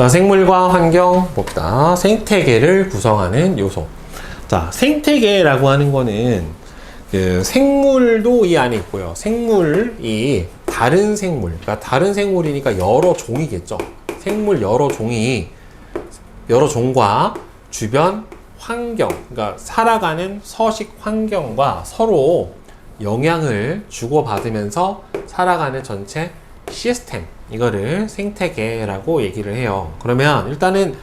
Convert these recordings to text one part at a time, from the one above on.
생물과 환경 봅시다. 생태계를 구성하는 요소. 자, 생태계라고 하는 거는 그 생물도 이 안에 있고요. 생물이 다른 생물, 그러니까 다른 생물이니까 여러 종이겠죠. 생물 여러 종과 주변 환경, 그러니까 살아가는 서식 환경과 서로 영향을 주고받으면서 살아가는 전체 시스템, 이거를 생태계라고 얘기를 해요. 그러면 일단은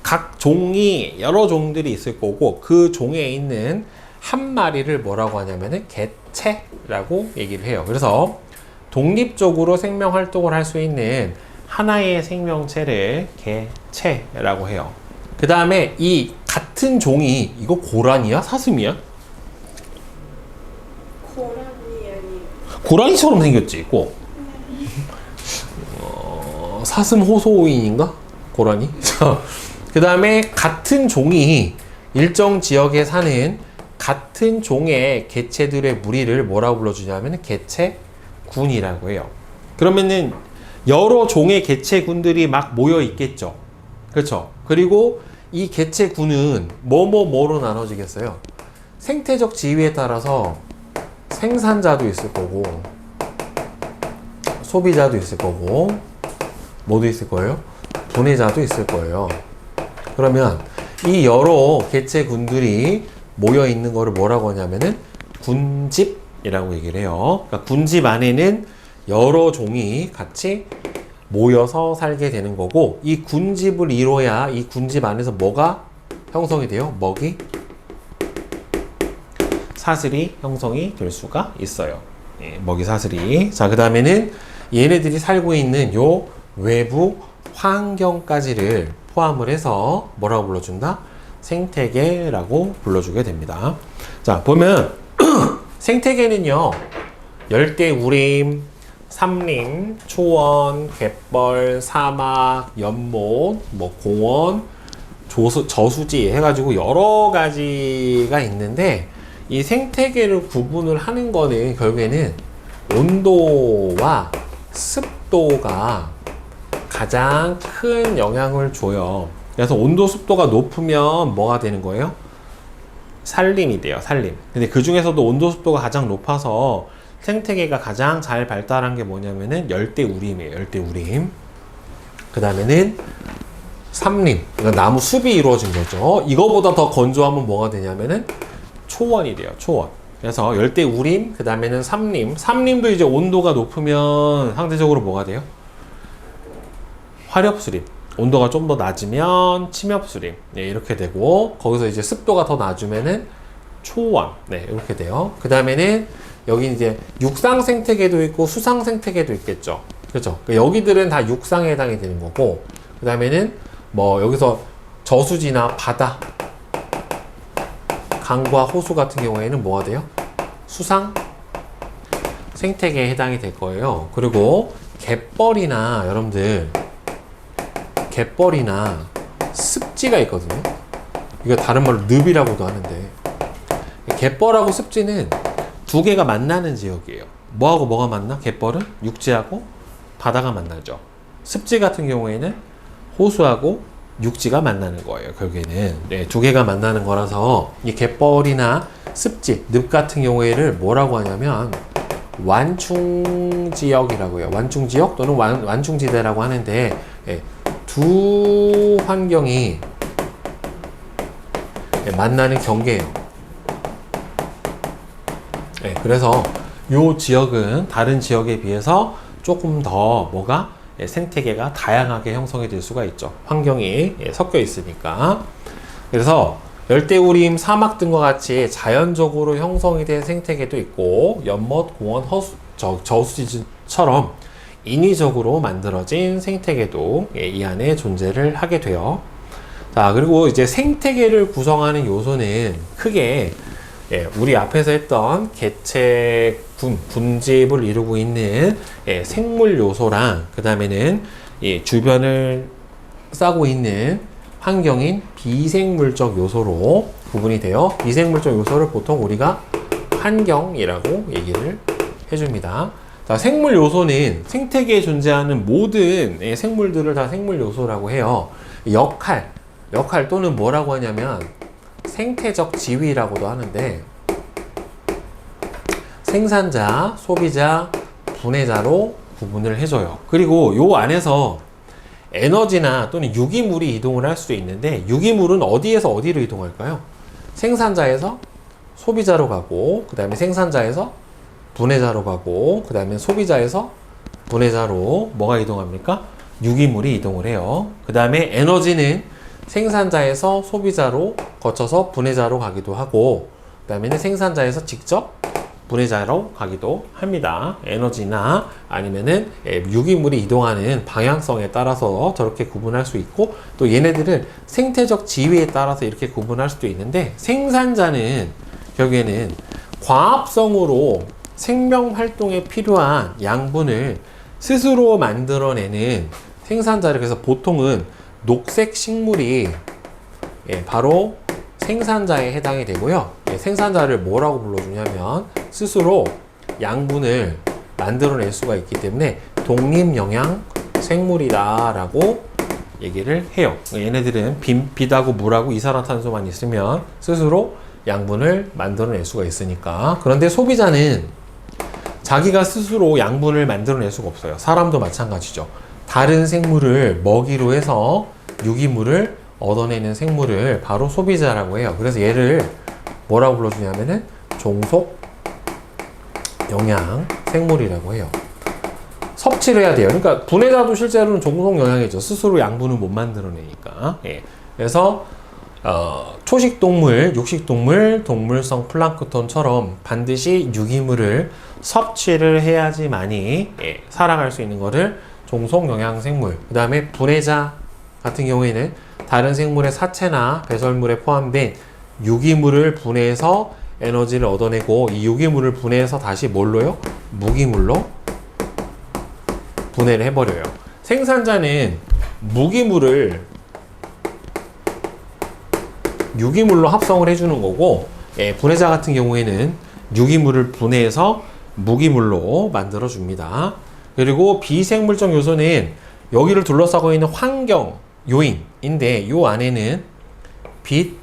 각 종이 여러 종들이 있을 거고, 그 종에 있는 한 마리를 뭐라고 하냐면은 개체라고 얘기를 해요. 그래서 독립적으로 생명 활동을 할 수 있는 하나의 생명체를 개체라고 해요. 그 다음에 이 같은 종이, 이거 고라니야? 사슴이야? 고라니처럼 생겼지, 꼭. 사슴 호소인인가? 고라니? 그 다음에 같은 종이 일정 지역에 사는 같은 종의 개체들의 무리를 뭐라고 불러주냐면 개체군이라고 해요. 그러면은 여러 종의 개체군들이 막 모여 있겠죠. 그렇죠? 그리고 이 개체군은 뭐로 나눠지겠어요? 생태적 지위에 따라서 생산자도 있을 거고, 소비자도 있을 거고, 뭐도 있을 거예요? 분해자도 있을 거예요. 그러면 이 여러 개체군들이 모여 있는 거를 뭐라고 하냐면은 군집이라고 얘기를 해요. 그러니까 군집 안에는 여러 종이 같이 모여서 살게 되는 거고, 이 군집을 이뤄야 이 군집 안에서 뭐가 형성이 돼요? 먹이, 사슬이 형성이 될 수가 있어요. 예, 먹이, 사슬이. 자, 그 다음에는 얘네들이 살고 있는 요 외부 환경까지를 포함을 해서 뭐라고 불러준다? 생태계라고 불러주게 됩니다. 자, 보면 생태계는요, 열대우림, 삼림, 초원, 갯벌, 사막, 연못, 공원, 저수지 해가지고 여러 가지가 있는데, 이 생태계를 구분을 하는 거는 결국에는 온도와 습도가 가장 큰 영향을 줘요. 그래서 온도, 습도가 높으면 뭐가 되는 거예요? 산림이 돼요, 산림. 근데 그 중에서도 온도, 습도가 가장 높아서 생태계가 가장 잘 발달한 게 뭐냐면은 열대우림이에요, 열대우림. 그 다음에는 삼림, 그러니까 나무 숲이 이루어진 거죠. 이거보다 더 건조하면 뭐가 되냐면은 초원이 돼요, 초원. 그래서 열대우림, 그 다음에는 삼림. 삼림도 이제 온도가 높으면 상대적으로 뭐가 돼요? 화렵수림. 온도가 좀 더 낮으면 침엽수림. 네, 이렇게 되고, 거기서 이제 습도가 더 낮으면은 초원. 네, 이렇게 돼요. 그 다음에는 여기 이제 육상 생태계도 있고 수상 생태계도 있겠죠. 그렇죠? 여기들은 다 육상에 해당이 되는 거고, 그 다음에는 뭐 여기서 저수지나 바다, 강과 호수 같은 경우에는 뭐가 돼요? 수상 생태계에 해당이 될 거예요. 그리고 갯벌이나 여러분들, 갯벌이나 습지가 있거든요. 이거 다른 말로 늪이라고도 하는데, 갯벌하고 습지는 두 개가 만나는 지역이에요. 뭐하고 뭐가 만나? 갯벌은 육지하고 바다가 만나죠. 습지 같은 경우에는 호수하고 육지가 만나는 거예요. 결국에는 네, 두 개가 만나는 거라서 이 갯벌이나 습지, 늪 같은 경우에는 뭐라고 하냐면 완충지역이라고 해요. 완충지역 또는 완충지대라고 하는데, 예, 두 환경이 만나는 경계예요. 네, 그래서 이 지역은 다른 지역에 비해서 조금 더 뭐가 생태계가 다양하게 형성이 될 수가 있죠. 환경이 섞여 있으니까. 그래서 열대우림, 사막 등과 같이 자연적으로 형성이 된 생태계도 있고, 연못, 공원, 저수지처럼 인위적으로 만들어진 생태계도 이 안에 존재를 하게 돼요. 자, 그리고 이제 생태계를 구성하는 요소는 크게 우리 앞에서 했던 군집을 이루고 있는 생물 요소랑, 그 다음에는 주변을 싸고 있는 환경인 비생물적 요소로 구분이 돼요. 비생물적 요소를 보통 우리가 환경이라고 얘기를 해줍니다. 자, 생물 요소는 생태계에 존재하는 모든 생물들을 다 생물 요소라고 해요. 역할 또는 뭐라고 하냐면 생태적 지위라고도 하는데, 생산자, 소비자, 분해자로 구분을 해줘요. 그리고 요 안에서 에너지나 또는 유기물이 이동을 할 수도 있는데, 유기물은 어디에서 어디로 이동할까요? 생산자에서 소비자로 가고, 그 다음에 생산자에서 분해자로 가고, 그 다음에 소비자에서 분해자로 뭐가 이동합니까? 유기물이 이동을 해요. 그 다음에 에너지는 생산자에서 소비자로 거쳐서 분해자로 가기도 하고, 그 다음에는 생산자에서 직접 분해자로 가기도 합니다. 에너지나 아니면은 유기물이 이동하는 방향성에 따라서 저렇게 구분할 수 있고, 또 얘네들은 생태적 지위에 따라서 이렇게 구분할 수도 있는데, 생산자는 결국에는 과합성으로 생명 활동에 필요한 양분을 스스로 만들어내는 생산자를, 그래서 보통은 녹색 식물이 바로 생산자에 해당이 되고요. 생산자를 뭐라고 불러주냐면 스스로 양분을 만들어낼 수가 있기 때문에 독립영양 생물이다 라고 얘기를 해요. 얘네들은 빛하고 물하고 이산화탄소만 있으면 스스로 양분을 만들어낼 수가 있으니까. 그런데 소비자는 자기가 스스로 양분을 만들어낼 수가 없어요. 사람도 마찬가지죠. 다른 생물을 먹이로 해서 유기물을 얻어내는 생물을 바로 소비자라고 해요. 그래서 얘를 뭐라고 불러주냐면은 종속 영양 생물이라고 해요. 섭취를 해야 돼요. 그러니까 분해자도 실제로는 종속 영양이죠. 스스로 양분을 못 만들어내니까. 그래서 초식동물, 육식동물, 동물성 플랑크톤처럼 반드시 유기물을 섭취를 해야지만이 살아갈 수 있는 거를 종속 영양 생물. 그 다음에 분해자 같은 경우에는 다른 생물의 사체나 배설물에 포함된 유기물을 분해해서 에너지를 얻어내고, 이 유기물을 분해해서 다시 뭘로요? 무기물로 분해를 해버려요. 생산자는 무기물을 유기물로 합성을 해주는 거고, 분해자 같은 경우에는 유기물을 분해해서 무기물로 만들어줍니다. 그리고 비생물적 요소는 여기를 둘러싸고 있는 환경 요인인데, 요 안에는 빛,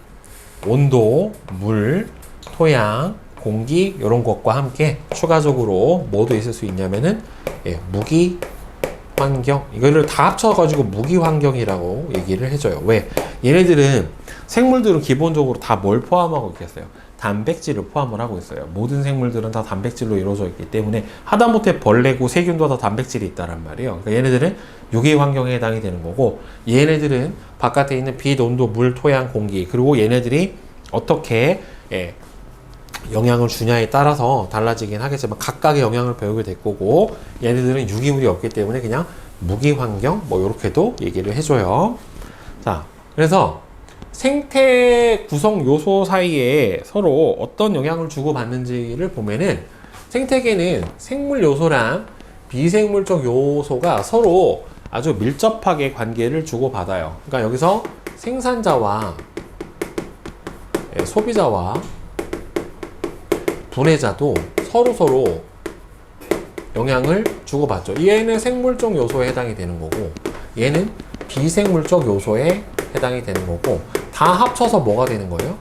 온도, 물, 토양, 공기 이런 것과 함께 추가적으로 뭐도 있을 수 있냐면은 무기 환경, 이거를 다 합쳐가지고 무기 환경이라고 얘기를 해줘요. 왜? 얘네들은, 생물들은 기본적으로 다 뭘 포함하고 있겠어요? 단백질을 포함을 하고 있어요. 모든 생물들은 다 단백질로 이루어져 있기 때문에 하다못해 벌레고 세균도 다 단백질이 있다란 말이에요. 그러니까 얘네들은 유기 환경에 해당이 되는 거고, 얘네들은 바깥에 있는 빛, 온도, 물, 토양, 공기, 그리고 얘네들이 어떻게 영향을 주냐에 따라서 달라지긴 하겠지만 각각의 영향을 배우게 될 거고, 얘네들은 유기물이 없기 때문에 그냥 무기 환경 뭐 이렇게도 얘기를 해줘요. 자, 그래서 생태 구성 요소 사이에 서로 어떤 영향을 주고받는지를 보면은, 생태계는 생물 요소랑 비생물적 요소가 서로 아주 밀접하게 관계를 주고받아요. 그러니까 여기서 생산자와 소비자와 분해자도 서로 영향을 주고받죠. 얘는 생물적 요소에 해당이 되는 거고, 얘는 비생물적 요소에 해당이 되는 거고, 다 합쳐서 뭐가 되는 거예요?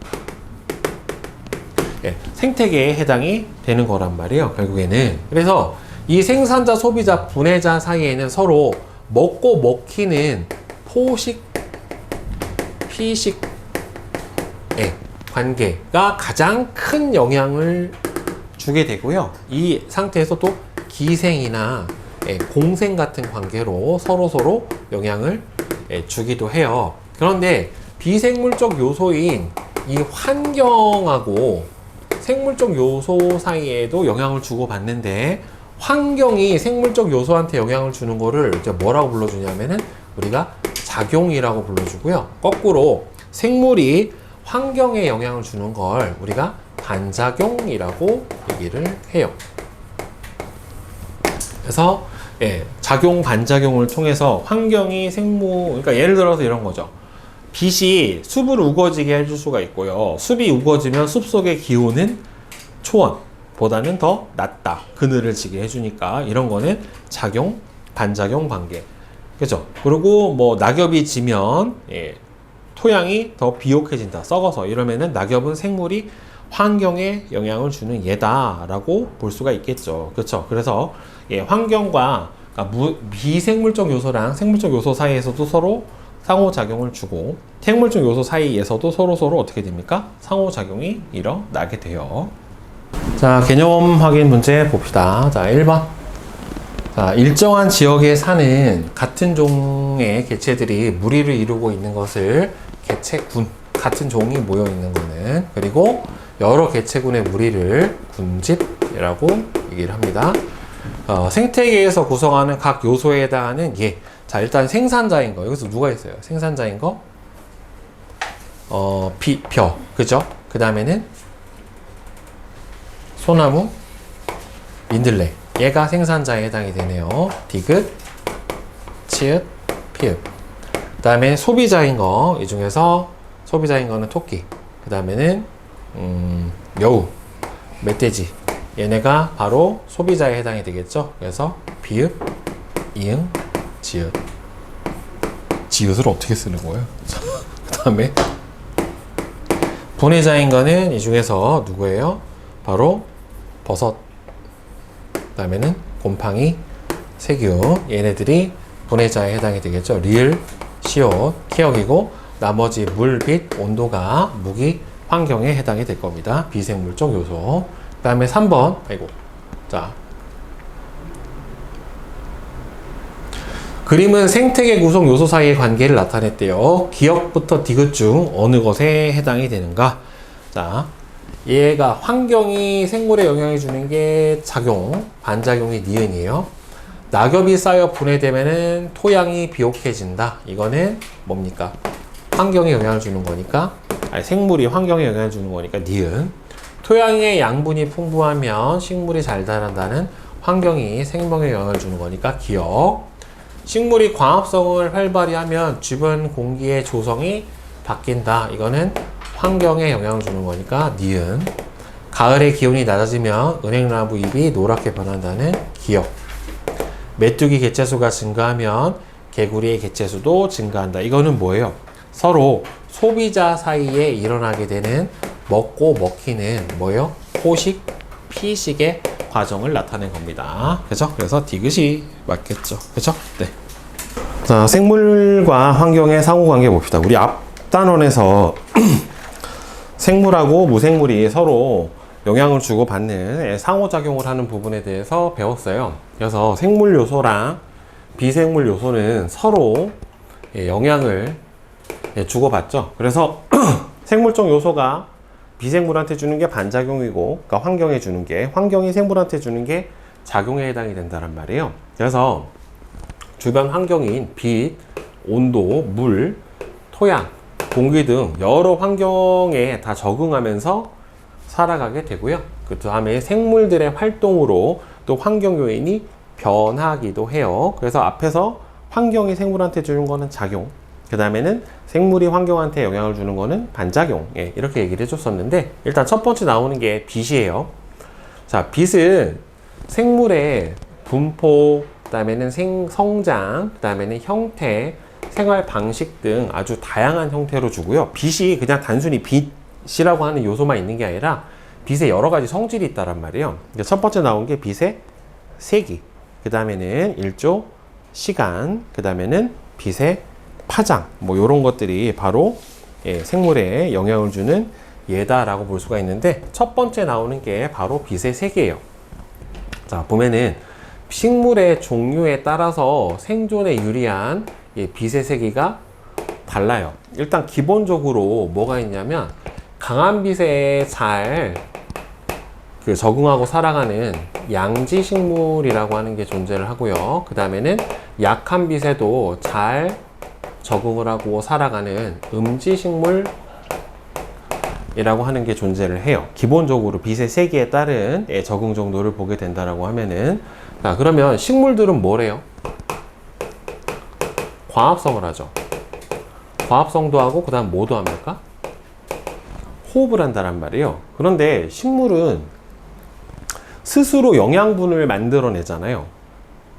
생태계에 해당이 되는 거란 말이에요, 결국에는. 그래서 이 생산자, 소비자, 분해자 사이에는 서로 먹고 먹히는 포식, 피식 관계가 가장 큰 영향을 주게 되고요. 이 상태에서 또 기생이나 공생 같은 관계로 서로 영향을 주기도 해요. 그런데 비생물적 요소인 이 환경하고 생물적 요소 사이에도 영향을 주고받는데, 환경이 생물적 요소한테 영향을 주는 거를 이제 뭐라고 불러주냐면은 우리가 작용이라고 불러주고요. 거꾸로 생물이 환경에 영향을 주는 걸 우리가 반작용이라고 얘기를 해요. 그래서 작용, 반작용을 통해서 환경이 그러니까 예를 들어서 이런 거죠. 빛이 숲을 우거지게 해줄 수가 있고요. 숲이 우거지면 숲 속의 기온은 초원, 보다는 더 낫다. 그늘을 지게 해주니까 이런 거는 작용, 반작용 관계. 그죠? 그리고 뭐 낙엽이 지면 토양이 더 비옥해진다. 썩어서 이러면은 낙엽은 생물이 환경에 영향을 주는 예다라고 볼 수가 있겠죠. 그렇죠? 그래서 환경과 그러니까 비생물적 요소랑 생물적 요소 사이에서도 서로 상호작용을 주고 생물적 요소 사이에서도 서로 어떻게 됩니까? 상호작용이 일어나게 돼요. 자, 개념 확인 문제 봅시다. 자, 1번. 자, 일정한 지역에 사는 같은 종의 개체들이 무리를 이루고 있는 것을 개체군, 같은 종이 모여 있는 거는, 그리고 여러 개체군의 무리를 군집이라고 얘기를 합니다. 생태계에서 구성하는 각 요소에 해당하는 예. 자, 일단 생산자인 거. 여기서 누가 있어요? 생산자인 거? 벼. 그죠? 그 다음에는 소나무, 민들레. 얘가 생산자에 해당이 되네요. 디귿, 치읓, 피읒. 그 다음에 소비자인 거. 이 중에서 소비자인 거는 토끼. 그 다음에는 여우, 멧돼지. 얘네가 바로 소비자에 해당이 되겠죠. 그래서 비읍, 이응, 지읒. 지읒을 어떻게 쓰는 거예요? 그 다음에 분해자인 거는 이 중에서 누구예요? 바로 버섯. 그 다음에는 곰팡이, 세균. 얘네들이 분해자에 해당이 되겠죠. 리을, 시옷, 키역이고 나머지 물, 빛, 온도가 무기, 환경에 해당이 될 겁니다. 비생물적 요소. 그 다음에 3번. 아이고. 자. 그림은 생태계 구성 요소 사이의 관계를 나타냈대요. 기역부터 디귿 중 어느 것에 해당이 되는가? 자. 얘가 환경이 생물에 영향을 주는 게 작용, 반작용이 니은이에요. 낙엽이 쌓여 분해되면은 토양이 비옥해진다. 이거는 뭡니까? 환경에 영향을 주는 거니까, 아니, 생물이 환경에 영향을 주는 거니까 니은. 토양의 양분이 풍부하면 식물이 잘 자란다는 환경이 생명에 영향을 주는 거니까 기역. 식물이 광합성을 활발히 하면 주변 공기의 조성이 바뀐다. 이거는 환경에 영향을 주는 거니까 니은. 가을에 기온이 낮아지면 은행나무 잎이 노랗게 변한다는 기역. 메뚜기 개체수가 증가하면 개구리의 개체수도 증가한다. 이거는 뭐예요? 서로 소비자 사이에 일어나게 되는 먹고 먹히는 뭐예요? 포식, 피식의 과정을 나타낸 겁니다. 그죠? 그래서 디귿이 맞겠죠. 그죠? 네. 자, 생물과 환경의 상호관계 봅시다. 우리 앞 단원에서 생물하고 무생물이 서로 영향을 주고받는 상호작용을 하는 부분에 대해서 배웠어요. 그래서 생물 요소랑 비생물 요소는 서로 영향을 주고받죠. 그래서 생물적 요소가 비생물한테 주는 게 반작용이고, 그러니까 환경에 주는 게, 환경이 생물한테 주는 게 작용에 해당이 된다는 말이에요. 그래서 주변 환경인 빛, 온도, 물, 토양, 공기 등 여러 환경에 다 적응하면서 살아가게 되고요. 그 다음에 생물들의 활동으로 또 환경 요인이 변하기도 해요. 그래서 앞에서 환경이 생물한테 주는 거는 작용, 그 다음에는 생물이 환경한테 영향을 주는 거는 반작용. 이렇게 얘기를 해줬었는데, 일단 첫 번째 나오는 게 빛이에요. 자, 빛은 생물의 분포, 그 다음에는 성장, 그 다음에는 형태, 생활 방식 등 아주 다양한 형태로 주고요. 빛이 그냥 단순히 빛이라고 하는 요소만 있는 게 아니라 빛에 여러 가지 성질이 있다란 말이에요. 첫 번째 나온 게 빛의 세기, 그 다음에는 일조, 시간, 그 다음에는 빛의 파장, 뭐 이런 것들이 바로 생물에 영향을 주는 예다라고 볼 수가 있는데, 첫 번째 나오는 게 바로 빛의 세기예요. 자, 보면은 식물의 종류에 따라서 생존에 유리한 빛의 세기가 달라요. 일단 기본적으로 뭐가 있냐면, 강한 빛에 잘 적응하고 살아가는 양지 식물이라고 하는 게 존재를 하고요. 그 다음에는 약한 빛에도 잘 적응을 하고 살아가는 음지 식물이라고 하는 게 존재를 해요. 기본적으로 빛의 세기에 따른 적응 정도를 보게 된다라고 하면은, 자, 그러면 식물들은 뭐래요? 광합성을 하죠. 광합성도 하고, 그 다음 뭐도 합니까? 호흡을 한다란 말이에요. 그런데 식물은 스스로 영양분을 만들어내잖아요.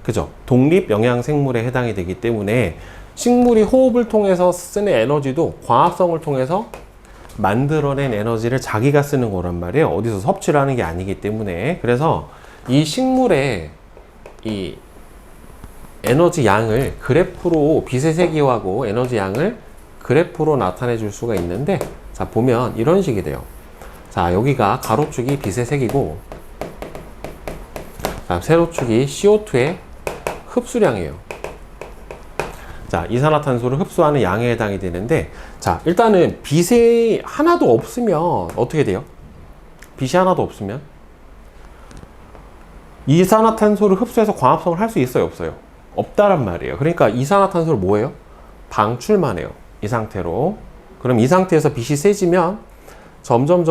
그죠? 독립 영양생물에 해당이 되기 때문에 식물이 호흡을 통해서 쓰는 에너지도 과합성을 통해서 만들어낸 에너지를 자기가 쓰는 거란 말이에요. 어디서 섭취를 하는 게 아니기 때문에. 그래서 이 식물의 이 에너지 양을 그래프로, 빛의 세기하고 에너지 양을 그래프로 나타내 줄 수가 있는데, 자, 보면 이런 식이 돼요. 자, 여기가 가로축이 빛의 색이고, 자, 세로축이 CO2의 흡수량이에요. 자, 이산화탄소를 흡수하는 양에 해당이 되는데, 자, 일단은 빛이 하나도 없으면 어떻게 돼요? 빛이 하나도 없으면 이산화탄소를 흡수해서 광합성을 할 수 있어요, 없어요? 없다란 말이에요. 그러니까 이산화탄소를 뭐예요? 방출만 해요. 이 상태로. 그럼 이 상태에서 빛이 세지면 점점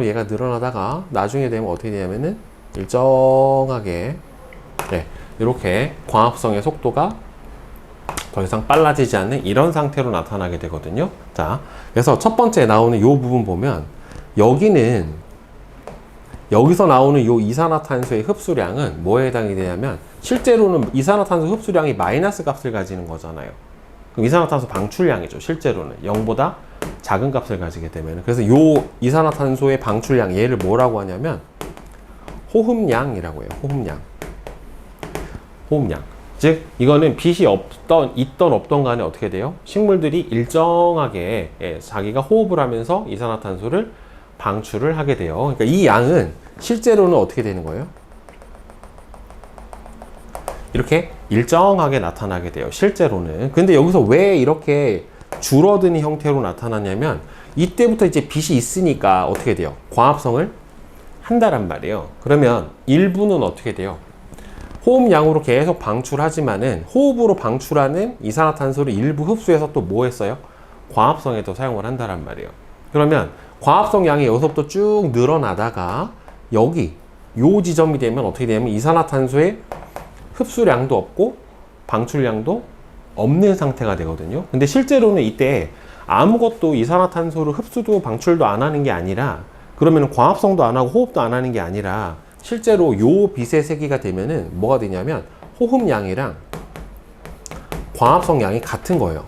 얘가 늘어나다가 나중에 되면 어떻게 되냐면은 일정하게, 네, 이렇게 광합성의 속도가 더 이상 빨라지지 않는 이런 상태로 나타나게 되거든요. 자, 그래서 첫 번째 나오는 이 부분 보면, 여기서 나오는 이 이산화탄소의 흡수량은 뭐에 해당이 되냐면, 실제로는 이산화탄소 흡수량이 마이너스 값을 가지는 거잖아요. 그럼 이산화탄소 방출량이죠. 실제로는 0보다 작은 값을 가지게 되면. 그래서 이 이산화탄소의 방출량, 얘를 뭐라고 하냐면 호흡량이라고 해요. 호흡량. 즉 이거는 빛이 있던 없던 간에 어떻게 돼요? 식물들이 일정하게, 예, 자기가 호흡을 하면서 이산화탄소를 방출을 하게 돼요. 그러니까 이 양은 실제로는 어떻게 되는 거예요? 이렇게 일정하게 나타나게 돼요. 실제로는. 근데 여기서 왜 이렇게 줄어드는 형태로 나타나냐면, 이때부터 이제 빛이 있으니까 어떻게 돼요? 광합성을 한다란 말이에요. 그러면 일부는 어떻게 돼요? 호흡량으로 계속 방출하지만은, 호흡으로 방출하는 이산화탄소를 일부 흡수해서 또 뭐 했어요? 광합성에도 사용을 한다란 말이에요. 그러면 광합성 양이 여기서부터 쭉 늘어나다가 여기 요 지점이 되면 어떻게 되냐면 이산화탄소의 흡수량도 없고 방출량도 없는 상태가 되거든요. 근데 실제로는 이때 아무것도 이산화탄소를 흡수도 방출도 안 하는 게 아니라, 그러면 광합성도 안 하고 호흡도 안 하는 게 아니라, 실제로 요 빛의 세기가 되면은 뭐가 되냐면 호흡량이랑 광합성량이 같은 거예요.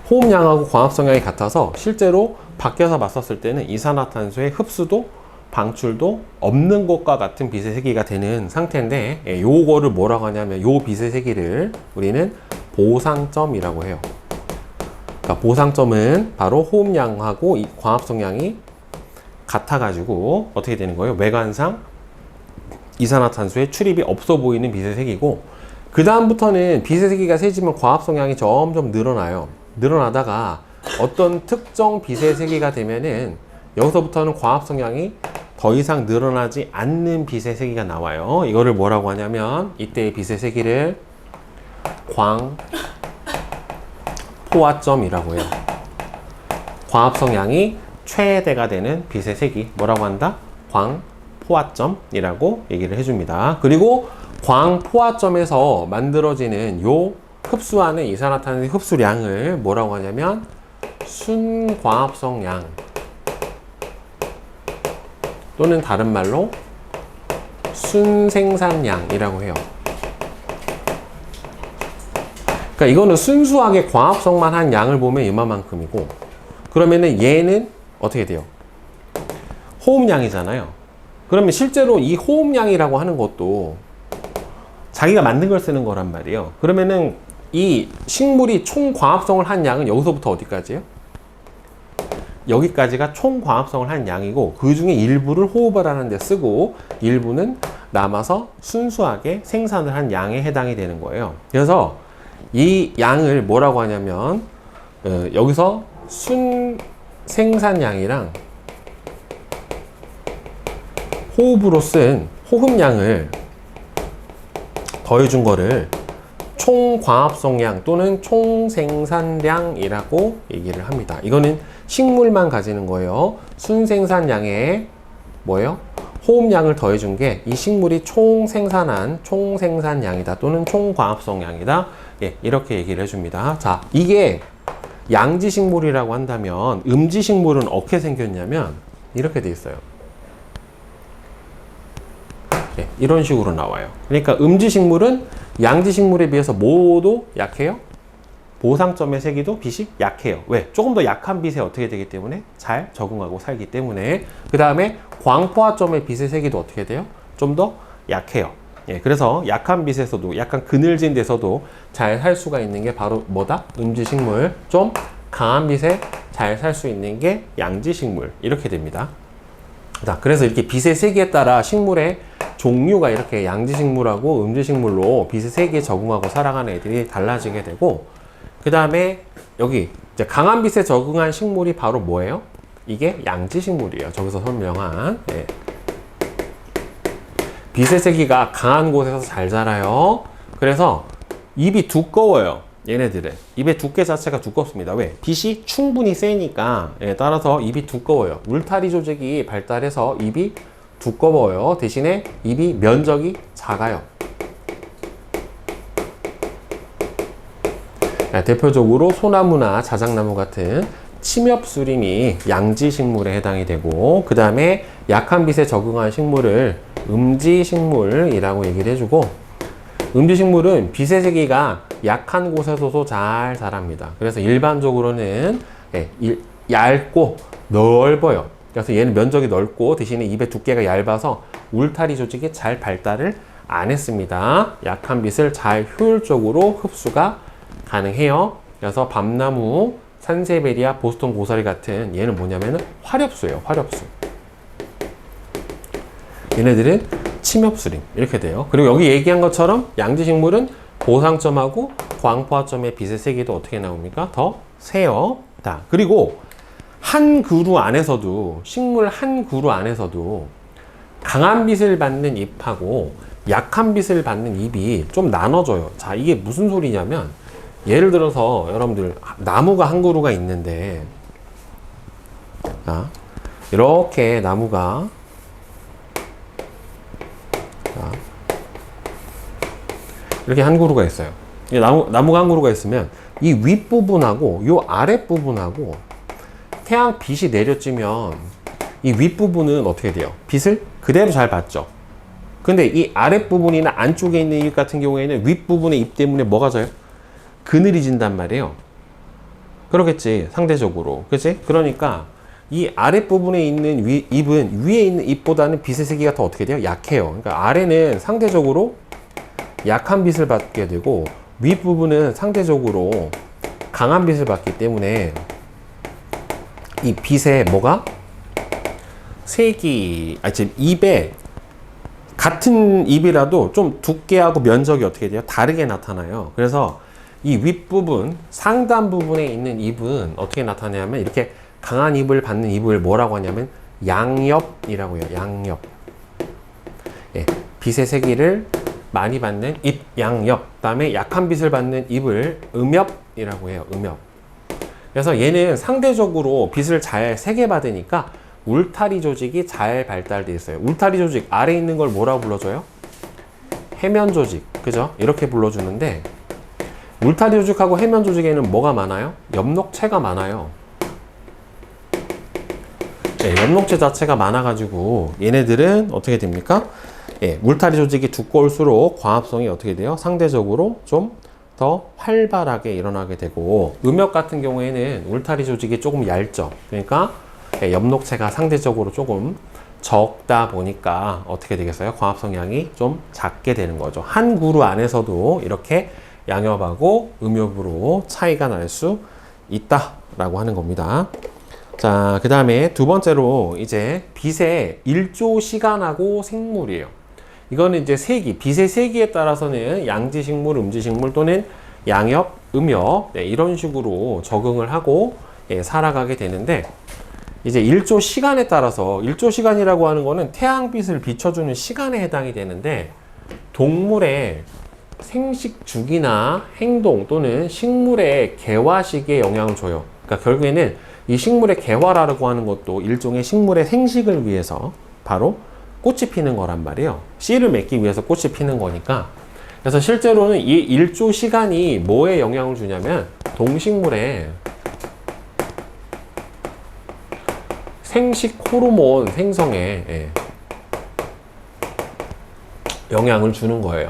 호흡량하고 광합성량이 같아서 실제로 밖에서 봤었을 때는 이산화탄소의 흡수도 방출도 없는 것과 같은 빛의 세기가 되는 상태인데, 예, 요거를 뭐라고 하냐면 요 빛의 세기를 우리는 보상점이라고 해요. 그러니까 보상점은 바로 호흡량하고 이 광합성량이 같아가지고 어떻게 되는 거예요? 외관상 이산화탄소의 출입이 없어 보이는 빛의 색이고, 그 다음부터는 빛의 세기가 세지면 광합성량이 점점 늘어나요. 늘어나다가 어떤 특정 빛의 세기가 되면은 여기서부터는 광합성량이 더 이상 늘어나지 않는 빛의 세기가 나와요. 이거를 뭐라고 하냐면 이때의 빛의 세기를 광포화점이라고 해요. 광합성량이 최대가 되는 빛의 색이 뭐라고 한다? 광포화점이라고 얘기를 해줍니다. 그리고 광포화점에서 만들어지는 요 흡수하는 이산화탄소의 흡수량을 뭐라고 하냐면 순광합성량, 또는 다른 말로 순생산량이라고 해요. 그러니까 이거는 순수하게 광합성만 한 양을 보면 이만큼이고, 그러면은 얘는 어떻게 돼요? 호흡량이잖아요. 그러면 실제로 이 호흡량이라고 하는 것도 자기가 만든 걸 쓰는 거란 말이에요. 그러면은 이 식물이 총 광합성을 한 양은 여기서부터 어디까지예요? 여기까지가 총 광합성을 한 양이고, 그 중에 일부를 호흡을 하는 데 쓰고 일부는 남아서 순수하게 생산을 한 양에 해당이 되는 거예요. 그래서 이 양을 뭐라고 하냐면 여기서 순생산량이랑 호흡으로 쓴 호흡량을 더해준 거를 총광합성량 또는 총생산량이라고 얘기를 합니다. 이거는 식물만 가지는 거예요. 순생산량에 뭐예요? 호흡량을 더해준 게 이 식물이 총생산한 총생산량이다 또는 총광합성량이다. 예, 이렇게 얘기를 해줍니다. 자, 이게 양지식물이라고 한다면 음지식물은 어떻게 생겼냐면 이렇게 돼 있어요. 네, 이런 식으로 나와요. 그러니까 음지식물은 양지식물에 비해서 뭐도 약해요? 보상점의 세기도 빛이 약해요. 왜? 조금 더 약한 빛에 어떻게 되기 때문에 잘 적응하고 살기 때문에. 그 다음에 광포화점의 빛의 세기도 어떻게 돼요? 좀 더 약해요. 예, 그래서 약한 빛에서도 약간 그늘진 데서도 잘 살 수가 있는 게 바로 뭐다? 음지식물. 좀 강한 빛에 잘 살 수 있는 게 양지식물. 이렇게 됩니다. 자, 그래서 이렇게 빛의 세기에 따라 식물의 종류가 이렇게 양지식물하고 음지식물로 빛의 세기에 적응하고 살아가는 애들이 달라지게 되고, 그 다음에 여기 이제 강한 빛에 적응한 식물이 바로 뭐예요? 이게 양지식물이에요. 저기서 설명한. 예. 빛의 세기가 강한 곳에서 잘 자라요. 그래서 입이 두꺼워요. 얘네들은 입의 두께 자체가 두껍습니다. 왜? 빛이 충분히 세니까. 예, 따라서 입이 두꺼워요. 울타리 조직이 발달해서 입이 두꺼워요. 대신에 입이 면적이 작아요. 예, 대표적으로 소나무나 자작나무 같은 침엽수림이 양지식물에 해당이 되고, 그 다음에 약한 빛에 적응한 식물을 음지식물이라고 얘기를 해주고, 음지식물은 빛의 세기가 약한 곳에서도 잘 자랍니다. 그래서 일반적으로는 얇고 넓어요. 그래서 얘는 면적이 넓고 대신에 잎의 두께가 얇아서 울타리 조직이 잘 발달을 안 했습니다. 약한 빛을 잘 효율적으로 흡수가 가능해요. 그래서 밤나무, 산세베리아, 보스턴 고사리 같은 얘는 뭐냐면은 화렵수예요. 화렵수. 얘네들은 침엽수림 이렇게 돼요. 그리고 여기 얘기한 것처럼 양지식물은 보상점하고 광포화점의 빛의 세기도 어떻게 나옵니까? 더 세요. 자, 그리고 한 그루 안에서도, 식물 한 그루 안에서도 강한 빛을 받는 잎하고 약한 빛을 받는 잎이 좀 나눠져요. 자, 이게 무슨 소리냐면, 예를 들어서 여러분들 나무가 한 그루가 있는데, 자, 이렇게 나무가, 자, 이렇게 한 그루가 있어요. 나무가 한 그루가 있으면 이 윗부분하고 이 아랫부분하고 태양 빛이 내려지면 이 윗부분은 어떻게 돼요? 빛을 그대로 잘 받죠. 근데 이 아랫부분이나 안쪽에 있는 잎 같은 경우에는 윗부분의 잎 때문에 뭐가 져요? 그늘이 진단 말이에요. 그러겠지, 상대적으로. 그치? 그러니까 이 아랫부분에 있는 잎은 위에 있는 잎보다는 빛의 세기가 더 어떻게 돼요? 약해요. 그러니까 아래는 상대적으로 약한 빛을 받게 되고 윗부분은 상대적으로 강한 빛을 받기 때문에 이 빛의 뭐가? 색이, 지금 잎에 같은 잎이라도 좀 두께하고 면적이 어떻게 돼요? 다르게 나타나요. 그래서 이 윗부분, 상단 부분에 있는 잎은 어떻게 나타내냐면 이렇게 강한 잎을 받는 잎을 뭐라고 하냐면 양엽이라고 해요. 양엽. 예, 빛의 세기를 많이 받는 잎, 양엽. 그다음에 약한 빛을 받는 잎을 음엽이라고 해요. 음엽. 그래서 얘는 상대적으로 빛을 잘 세게 받으니까 울타리 조직이 잘 발달되어 있어요. 울타리 조직 아래에 있는 걸 뭐라고 불러줘요? 해면 조직. 그죠? 이렇게 불러주는데, 울타리 조직하고 해면 조직에는 뭐가 많아요? 엽록체가 많아요. 네, 엽록체 자체가 많아가지고 얘네들은 어떻게 됩니까? 예, 울타리 조직이 두꺼울수록 광합성이 어떻게 돼요? 상대적으로 좀 더 활발하게 일어나게 되고, 음엽 같은 경우에는 울타리 조직이 조금 얇죠. 그러니까 엽록체가 상대적으로 조금 적다 보니까 어떻게 되겠어요? 광합성량이 좀 작게 되는 거죠. 한 그루 안에서도 이렇게 양엽하고 음엽으로 차이가 날 수 있다라고 하는 겁니다. 자, 그 다음에 두 번째로 이제 빛의 일조 시간하고 생물이에요. 이거는 이제 세기, 빛의 세기에 따라서는 양지식물, 음지식물 또는 양엽, 음엽, 네, 이런 식으로 적응을 하고 살아가게 되는데, 이제 일조 시간에 따라서, 일조 시간이라고 하는 거는 태양빛을 비춰주는 시간에 해당이 되는데, 동물의 생식 주기나 행동 또는 식물의 개화 시기에 영향을 줘요. 그러니까 결국에는 이 식물의 개화라고 하는 것도 일종의 식물의 생식을 위해서 바로 꽃이 피는 거란 말이에요. 씨를 맺기 위해서 꽃이 피는 거니까. 그래서 실제로는 이 일조 시간이 뭐에 영향을 주냐면 동식물의 생식 호르몬 생성에 영향을 주는 거예요.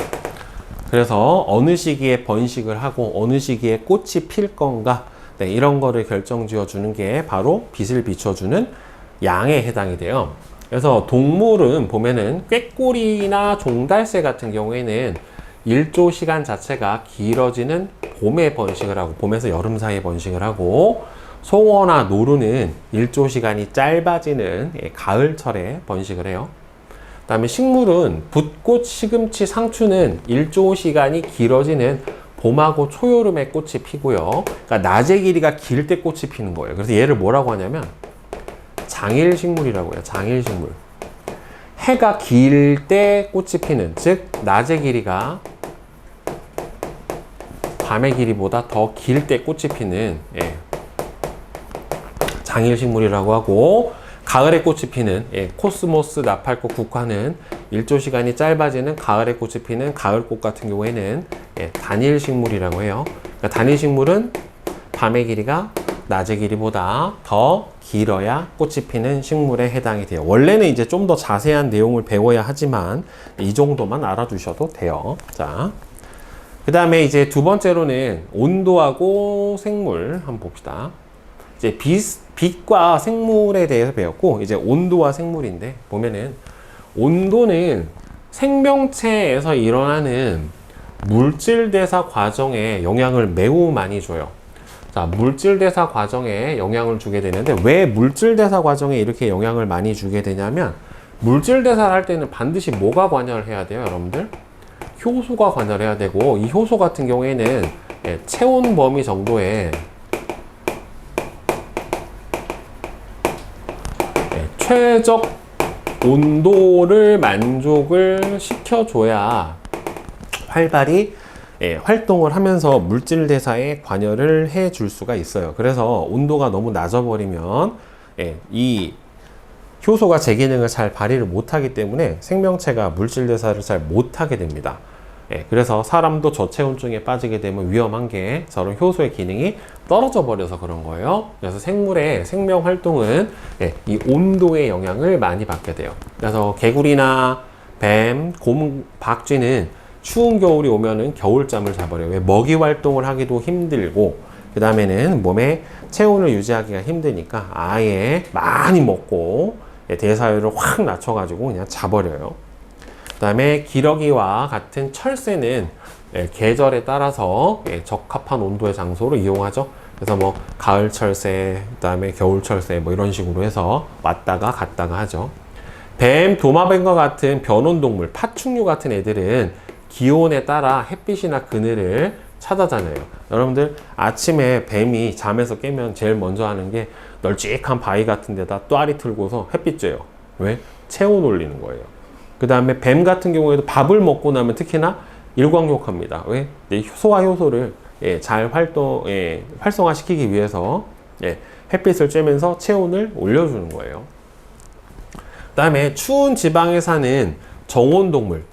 그래서 어느 시기에 번식을 하고 어느 시기에 꽃이 필 건가, 네, 이런 거를 결정지어 주는 게 바로 빛을 비춰주는 양에 해당이 돼요. 그래서 동물은 보면은 꾀꼬리나 종달새 같은 경우에는 일조 시간 자체가 길어지는 봄에 번식을 하고, 봄에서 여름 사이에 번식을 하고, 송어나 노루는 일조 시간이 짧아지는 가을철에 번식을 해요. 그 다음에 식물은 붓꽃, 시금치, 상추는 일조 시간이 길어지는 봄하고 초여름에 꽃이 피고요. 그러니까 낮의 길이가 길 때 꽃이 피는 거예요. 그래서 얘를 뭐라고 하냐면 장일식물이라고 해요. 장일식물. 해가 길 때 꽃이 피는, 즉 낮의 길이가 밤의 길이보다 더 길 때 꽃이 피는, 장일식물이라고 하고, 가을에 꽃이 피는, 코스모스, 나팔꽃, 국화는 일조 시간이 짧아지는 가을에 꽃이 피는 가을꽃 같은 경우에는 단일식물이라고 해요. 그러니까 단일식물은 밤의 길이가 낮의 길이보다 더 길어야 꽃이 피는 식물에 해당이 돼요. 원래는 이제 좀 더 자세한 내용을 배워야 하지만 이 정도만 알아두셔도 돼요. 자, 그 다음에 이제 두 번째로는 온도하고 생물 한번 봅시다. 이제 빛과 생물에 대해서 배웠고, 이제 온도와 생물인데, 보면은 온도는 생명체에서 일어나는 물질 대사 과정에 영향을 매우 많이 줘요. 자, 물질 대사 과정에 영향을 주게 되는데, 왜 물질 대사 과정에 이렇게 영향을 많이 주게 되냐면, 물질 대사를 할 때는 반드시 뭐가 관여를 해야 돼요, 여러분들? 효소가 관여를 해야 되고, 이 효소 같은 경우에는 체온 범위 정도의 최적 온도를 만족을 시켜줘야 활발히 활동을 하면서 물질 대사에 관여를 해 줄 수가 있어요. 그래서 온도가 너무 낮아버리면 이 효소가 제 기능을 잘 발휘를 못하기 때문에 생명체가 물질 대사를 잘 못하게 됩니다. 그래서 사람도 저체온증에 빠지게 되면 위험한 게 저런 효소의 기능이 떨어져 버려서 그런 거예요. 그래서 생물의 생명 활동은 이 온도의 영향을 많이 받게 돼요. 그래서 개구리나 뱀, 곰, 박쥐는 추운 겨울이 오면은 겨울잠을 자버려요. 왜? 먹이 활동을 하기도 힘들고, 그 다음에는 몸에 체온을 유지하기가 힘드니까 아예 많이 먹고 대사율을 확 낮춰가지고 그냥 자버려요. 그 다음에 기러기와 같은 철새는 계절에 따라서 적합한 온도의 장소를 이용하죠. 그래서 뭐 가을 철새, 그 다음에 겨울 철새 뭐 이런 식으로 해서 왔다가 갔다가 하죠. 뱀, 도마뱀과 같은 변온동물, 파충류 같은 애들은 기온에 따라 햇빛이나 그늘을 찾아다녀요. 여러분들 아침에 뱀이 잠에서 깨면 제일 먼저 하는 게 널찍한 바위 같은 데다 또아리 틀고서 햇빛 쬐요. 왜? 체온 올리는 거예요. 그 다음에 뱀 같은 경우에도 밥을 먹고 나면 특히나 일광욕합니다. 왜? 소화 효소를 잘 활성화시키기 위해서 햇빛을 쬐면서 체온을 올려주는 거예요. 그 다음에 추운 지방에 사는 정온동물,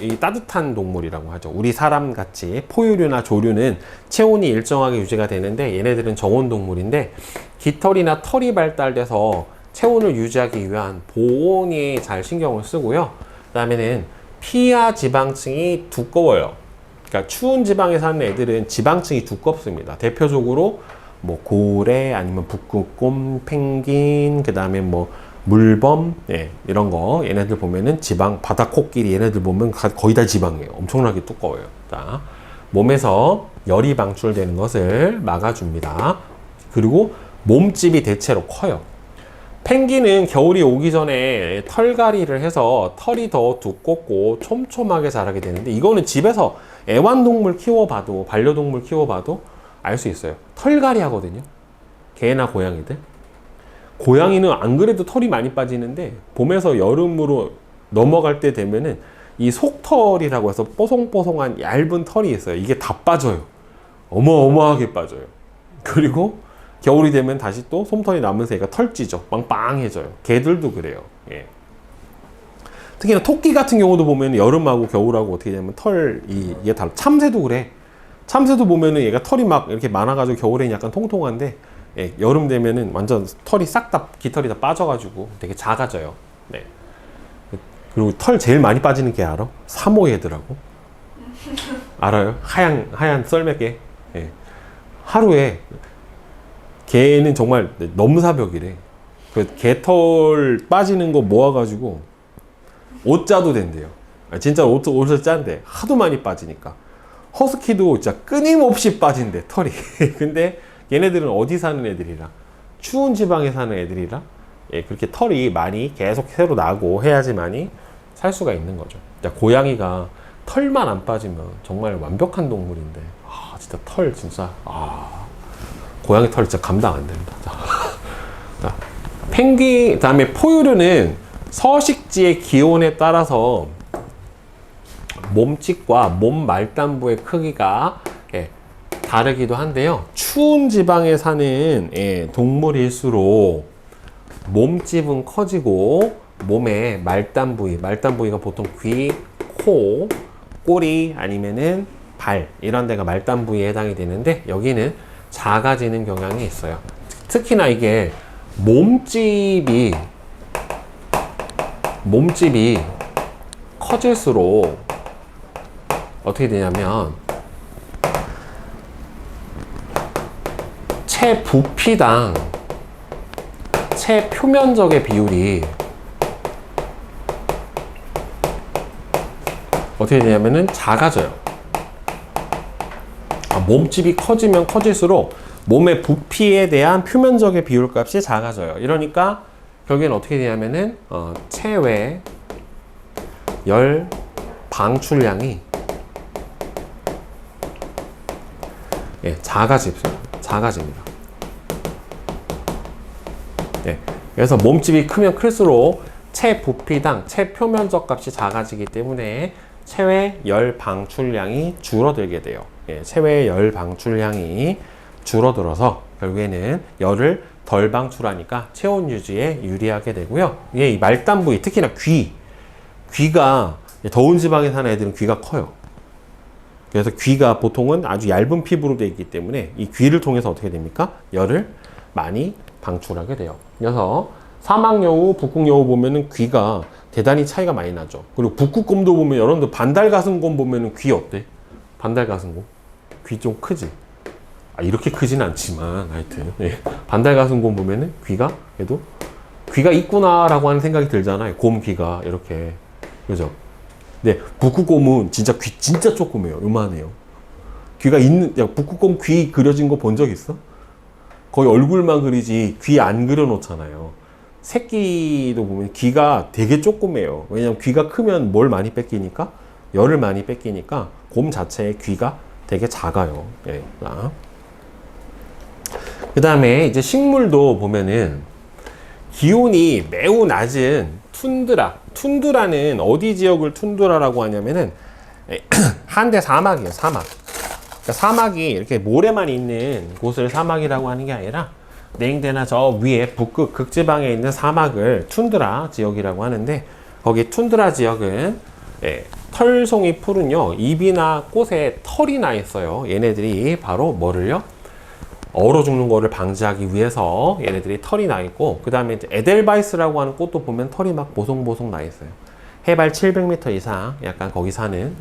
이 따뜻한 동물이라고 하죠. 우리 사람 같이 포유류나 조류는 체온이 일정하게 유지가 되는데, 얘네들은 정온동물인데 깃털이나 털이 발달돼서 체온을 유지하기 위한 보온에 잘 신경을 쓰고요. 그 다음에는 피하 지방층이 두꺼워요. 그러니까 추운 지방에 사는 애들은 지방층이 두껍습니다. 대표적으로 뭐 고래, 아니면 북극곰, 펭귄, 그 다음에 뭐 물범, 이런 거 얘네들 보면은 지방, 바다코끼리 얘네들 보면 거의 다 지방이에요. 엄청나게 두꺼워요. 자, 몸에서 열이 방출되는 것을 막아줍니다. 그리고 몸집이 대체로 커요. 펭귄은 겨울이 오기 전에 털갈이를 해서 털이 더 두껍고 촘촘하게 자라게 되는데, 이거는 집에서 애완동물 키워봐도, 반려동물 키워봐도 알 수 있어요. 털갈이 하거든요. 개나 고양이들. 고양이는 안 그래도 털이 많이 빠지는데 봄에서 여름으로 넘어갈 때 되면은 이 속털이라고 해서 뽀송뽀송한 얇은 털이 있어요. 이게 다 빠져요. 어마어마하게 빠져요. 그리고 겨울이 되면 다시 또 솜털이 남으면서 얘가 털 찌죠. 빵빵해져요. 개들도 그래요. 특히나 토끼 같은 경우도 보면 여름하고 겨울하고 어떻게 되냐면 이게 달라. 참새도 그래. 참새도 보면은 얘가 털이 막 이렇게 많아가지고 겨울에는 약간 통통한데, 여름 되면은 완전 털이 싹 다, 깃털이 다 빠져가지고 되게 작아져요. 그리고 털 제일 많이 빠지는 개 알아? 사모예드라고. 알아요? 하얀 썰매개. 예. 하루에 개는 정말 넘사벽이래. 그 개털 빠지는 거 모아가지고 옷 짜도 된대요. 진짜 옷을 짠대. 하도 많이 빠지니까. 허스키도 진짜 끊임없이 빠진대, 털이. 근데 얘네들은 어디 사는 애들이라? 추운 지방에 사는 애들이라? 예, 그렇게 털이 많이 계속 새로 나고 해야지만이 살 수가 있는 거죠. 고양이가 털만 안 빠지면 정말 완벽한 동물인데, 진짜 털 진짜, 고양이 털 진짜 감당 안 된다. 자, 펭귄, 다음에 포유류는 서식지의 기온에 따라서 몸집과 몸 말단부의 크기가 다르기도 한데요. 추운 지방에 사는 동물일수록 몸집은 커지고 몸의 말단 부위가 보통 귀, 코, 꼬리 아니면은 발 이런 데가 말단 부위에 해당이 되는데 여기는 작아지는 경향이 있어요. 특히나 이게 몸집이 커질수록 어떻게 되냐면 체부피당 체표면적의 비율이 어떻게 되냐면은 작아져요. 몸집이 커지면 커질수록 몸의 부피에 대한 표면적의 비율 값이 작아져요. 이러니까 결국엔 어떻게 되냐면은 체외 열 방출량이 작아집니다. 그래서 몸집이 크면 클수록 체부피당 체표면적 값이 작아지기 때문에 체외 열 방출량이 줄어들게 돼요. 체외 열 방출량이 줄어들어서 결국에는 열을 덜 방출하니까 체온 유지에 유리하게 되고요. 이 말단 부위, 특히나 귀가 더운 지방에 사는 애들은 귀가 커요. 그래서 귀가 보통은 아주 얇은 피부로 되어 있기 때문에 이 귀를 통해서 어떻게 됩니까? 열을 많이 방출하게 돼요. 그래서 사막여우, 북극여우 보면은 귀가 대단히 차이가 많이 나죠. 그리고 북극곰도 보면 여러분들 반달가슴곰 보면은 귀 어때? 반달가슴곰 귀 좀 크지? 이렇게 크진 않지만 하여튼 반달가슴곰 보면은 귀가 그래도 귀가 있구나라고 하는 생각이 들잖아요. 곰 귀가 이렇게, 그죠? 근데 북극곰은 진짜 귀 진짜 조그매요. 요만해요. 귀가 있는, 북극곰 귀 그려진 거 본 적 있어? 거의 얼굴만 그리지 귀 안 그려놓잖아요. 새끼도 보면 귀가 되게 조그매요. 왜냐면 귀가 크면 뭘 많이 뺏기니까? 열을 많이 뺏기니까 곰 자체의 귀가 되게 작아요. 그 다음에 이제 식물도 보면은 기온이 매우 낮은 툰드라는 어디 지역을 툰드라라고 하냐면은 한대 사막이에요. 사막. 그러니까 사막이 이렇게 모래만 있는 곳을 사막이라고 하는 게 아니라 냉대나 저 위에 북극 극지방에 있는 사막을 툰드라 지역이라고 하는데, 거기 툰드라 지역은 털송이 풀은요 잎이나 꽃에 털이 나 있어요. 얘네들이 바로 뭐를요? 얼어 죽는 거를 방지하기 위해서 얘네들이 털이 나 있고, 그 다음에 에델바이스라고 하는 꽃도 보면 털이 막 보송보송 나 있어요. 해발 700m 이상 약간 거기 사는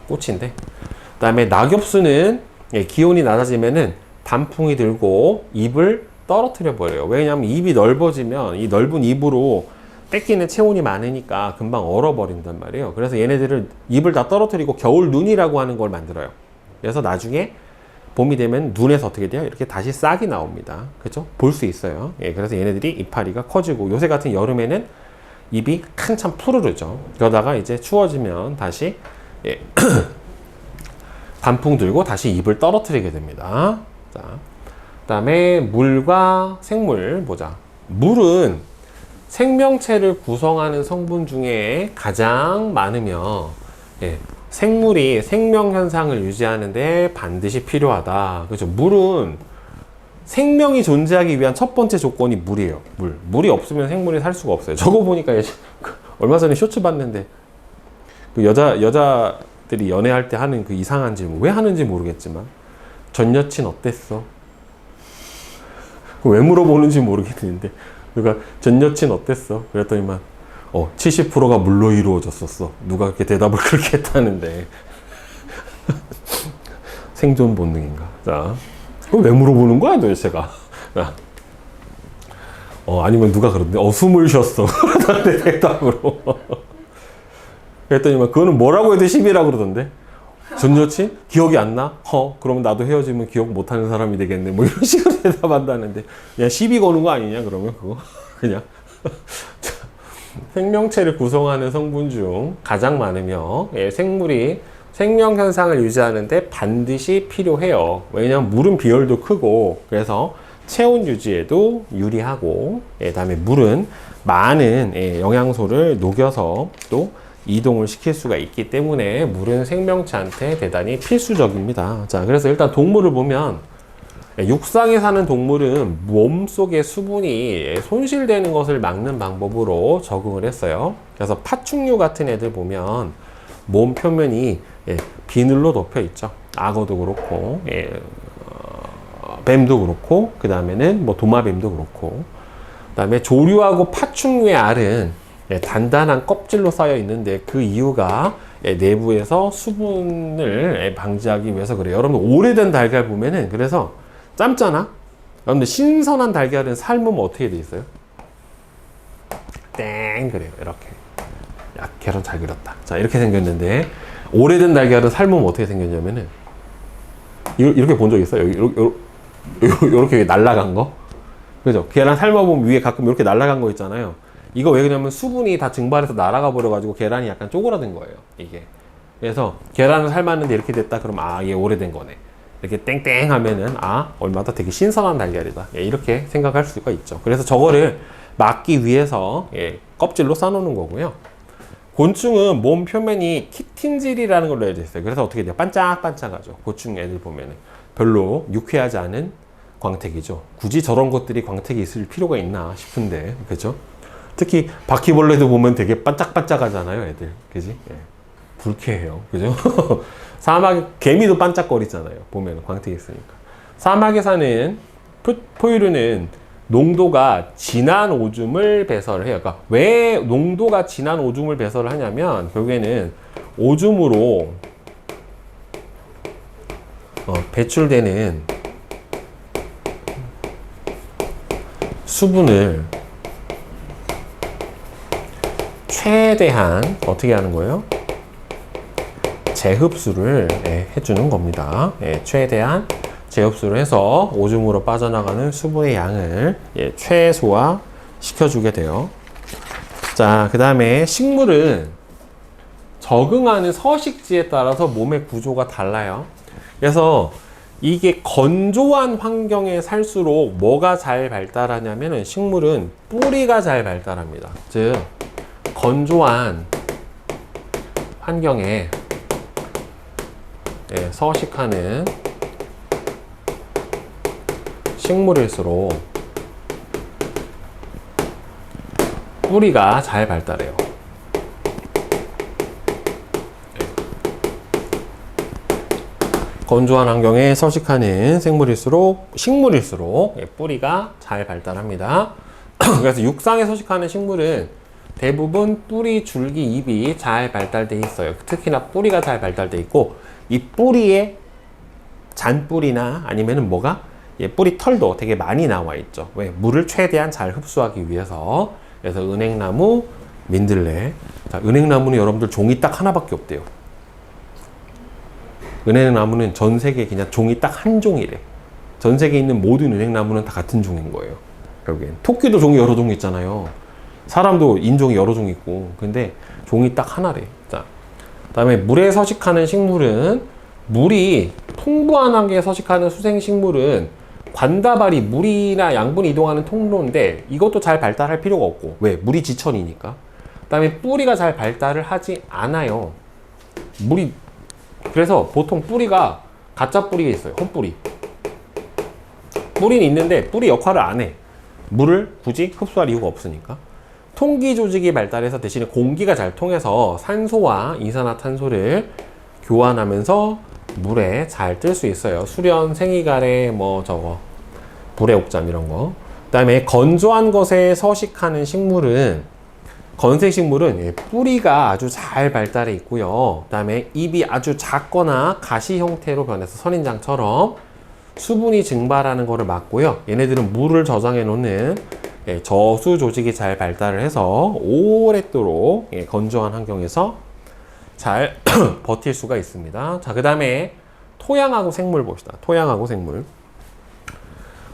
꽃인데, 그 다음에 낙엽수는 기온이 낮아지면은 단풍이 들고 잎을 떨어뜨려 버려요. 왜냐하면 잎이 넓어지면 이 넓은 잎으로 뺏기는 체온이 많으니까 금방 얼어버린단 말이에요. 그래서 얘네들을 잎을 다 떨어뜨리고 겨울 눈이라고 하는 걸 만들어요. 그래서 나중에 봄이 되면 눈에서 어떻게 돼요? 이렇게 다시 싹이 나옵니다. 그죠? 볼 수 있어요. 그래서 얘네들이 이파리가 커지고, 요새 같은 여름에는 잎이 한참 푸르르죠. 그러다가 이제 추워지면 다시 단풍 들고 다시 잎을 떨어뜨리게 됩니다. 자, 그 다음에 물과 생물 보자. 물은 생명체를 구성하는 성분 중에 가장 많으며 생물이 생명 현상을 유지하는데 반드시 필요하다. 그렇죠? 물은 생명이 존재하기 위한 첫 번째 조건이 물이에요. 물이 없으면 생물이 살 수가 없어요. 저거 보니까 얼마 전에 쇼츠 봤는데 그 여자들이 연애할 때 하는 그 이상한 질문, 왜 하는지 모르겠지만 전 여친 어땠어? 왜 물어보는지 모르겠는데, 그러니까 전 여친 어땠어? 그랬더니만 70%가 물로 이루어졌었어. 누가 그렇게 대답을 그렇게 했다는데. 생존 본능인가? 자, 그럼 왜 물어보는 거야, 도대체가? 아니면 누가 그러는데, 숨을 쉬었어. 그러던데, 대답으로. 그랬더니, 그거는 뭐라고 해도 10이라고 그러던데. 전 여친? 기억이 안 나? 그러면 나도 헤어지면 기억 못하는 사람이 되겠네. 뭐 이런 식으로 대답한다는데. 야, 10이 거는 거 아니냐, 그러면 그거? 그냥. 생명체를 구성하는 성분 중 가장 많으며, 생물이 생명 현상을 유지하는데 반드시 필요해요. 왜냐하면 물은 비율도 크고, 그래서 체온 유지에도 유리하고, 그다음에 물은 많은 영양소를 녹여서 또 이동을 시킬 수가 있기 때문에 물은 생명체한테 대단히 필수적입니다. 자, 그래서 일단 동물을 보면 육상에 사는 동물은 몸속의 수분이 손실되는 것을 막는 방법으로 적응을 했어요. 그래서 파충류 같은 애들 보면 몸 표면이 비늘로 덮여 있죠. 악어도 그렇고, 뱀도 그렇고, 그 다음에는 뭐 도마뱀도 그렇고, 그 다음에 조류하고 파충류의 알은 단단한 껍질로 쌓여 있는데 그 이유가 내부에서 수분을 방지하기 위해서 그래요. 여러분 오래된 달걀 보면은 그래서 삶잖아. 그런데 신선한 달걀은 삶으면 어떻게 돼 있어요? 땡 그래요. 이렇게. 야, 계란 잘 그렸다. 자, 이렇게 생겼는데 오래된 달걀은 삶으면 어떻게 생겼냐면은 이렇게 본 적 있어요? 이렇게 날라간 거? 그죠? 계란 삶아보면 위에 가끔 이렇게 날라간 거 있잖아요. 이거 왜 그러냐면 수분이 다 증발해서 날아가 버려가지고 계란이 약간 쪼그라든 거예요. 이게. 그래서 계란을 삶았는데 이렇게 됐다 그러면 얘 오래된 거네. 이렇게 땡땡 하면은 얼마나 되게 신선한 달걀이다. 이렇게 생각할 수가 있죠. 그래서 저거를 막기 위해서 껍질로 싸놓는 거고요. 곤충은 몸 표면이 키틴질이라는 걸로 알려져 있어요. 그래서 어떻게 돼요? 반짝반짝하죠. 곤충 애들 보면은 별로 유쾌하지 않은 광택이죠. 굳이 저런 것들이 광택이 있을 필요가 있나 싶은데, 그죠? 특히 바퀴벌레도 보면 되게 반짝반짝하잖아요, 애들. 그지? 불쾌해요. 그죠? 개미도 반짝거리잖아요. 보면 광택이 있으니까. 사막에 사는 포유류는 농도가 진한 오줌을 배설을 해요. 그러니까 왜 농도가 진한 오줌을 배설을 하냐면 결국에는 오줌으로 배출되는 수분을 최대한 어떻게 하는 거예요? 재흡수를 해주는 겁니다. 최대한 재흡수를 해서 오줌으로 빠져나가는 수분의 양을 최소화 시켜주게 돼요. 자, 그 다음에 식물은 적응하는 서식지에 따라서 몸의 구조가 달라요. 그래서 이게 건조한 환경에 살수록 뭐가 잘 발달하냐면은 식물은 뿌리가 잘 발달합니다. 즉, 건조한 환경에 서식하는 식물일수록 뿌리가 잘 발달해요. 건조한 환경에 서식하는 식물일수록 뿌리가 잘 발달합니다. 그래서 육상에 서식하는 식물은 대부분 뿌리, 줄기, 잎이 잘 발달되어 있어요. 특히나 뿌리가 잘 발달되어 있고 이 뿌리에 잔뿌리나 아니면은 뿌리 털도 되게 많이 나와 있죠. 왜? 물을 최대한 잘 흡수하기 위해서. 그래서 은행나무, 민들레. 자, 은행나무는 여러분들 종이 딱 하나밖에 없대요. 은행나무는 전 세계에 그냥 종이 딱 한 종이래. 전 세계에 있는 모든 은행나무는 다 같은 종인 거예요. 결국엔. 토끼도 종이 여러 종 있잖아요. 사람도 인종이 여러 종 있고. 근데 종이 딱 하나래. 자, 그 다음에 물에 서식하는 식물은 물이 풍부한 환경에 서식하는 수생식물은 관다발이 물이나 양분이 이동하는 통로인데 이것도 잘 발달할 필요가 없고 왜? 물이 지천이니까. 그 다음에 뿌리가 잘 발달을 하지 않아요. 그래서 보통 뿌리가 가짜 뿌리가 있어요. 헛뿌리. 뿌리는 있는데 뿌리 역할을 안 해. 물을 굳이 흡수할 이유가 없으니까. 통기 조직이 발달해서 대신에 공기가 잘 통해서 산소와 이산화탄소를 교환하면서 물에 잘 뜰 수 있어요. 수련, 생이가래, 불의 옥잠 이런 거. 그 다음에 건조한 것에 서식하는 식물은 건생식물은 뿌리가 아주 잘 발달해 있고요. 그 다음에 잎이 아주 작거나 가시 형태로 변해서 선인장처럼 수분이 증발하는 것을 막고요. 얘네들은 물을 저장해 놓는 저수 조직이 잘 발달을 해서 오랫도록 건조한 환경에서 잘 버틸 수가 있습니다. 자, 그 다음에 토양하고 생물 봅시다. 토양하고 생물.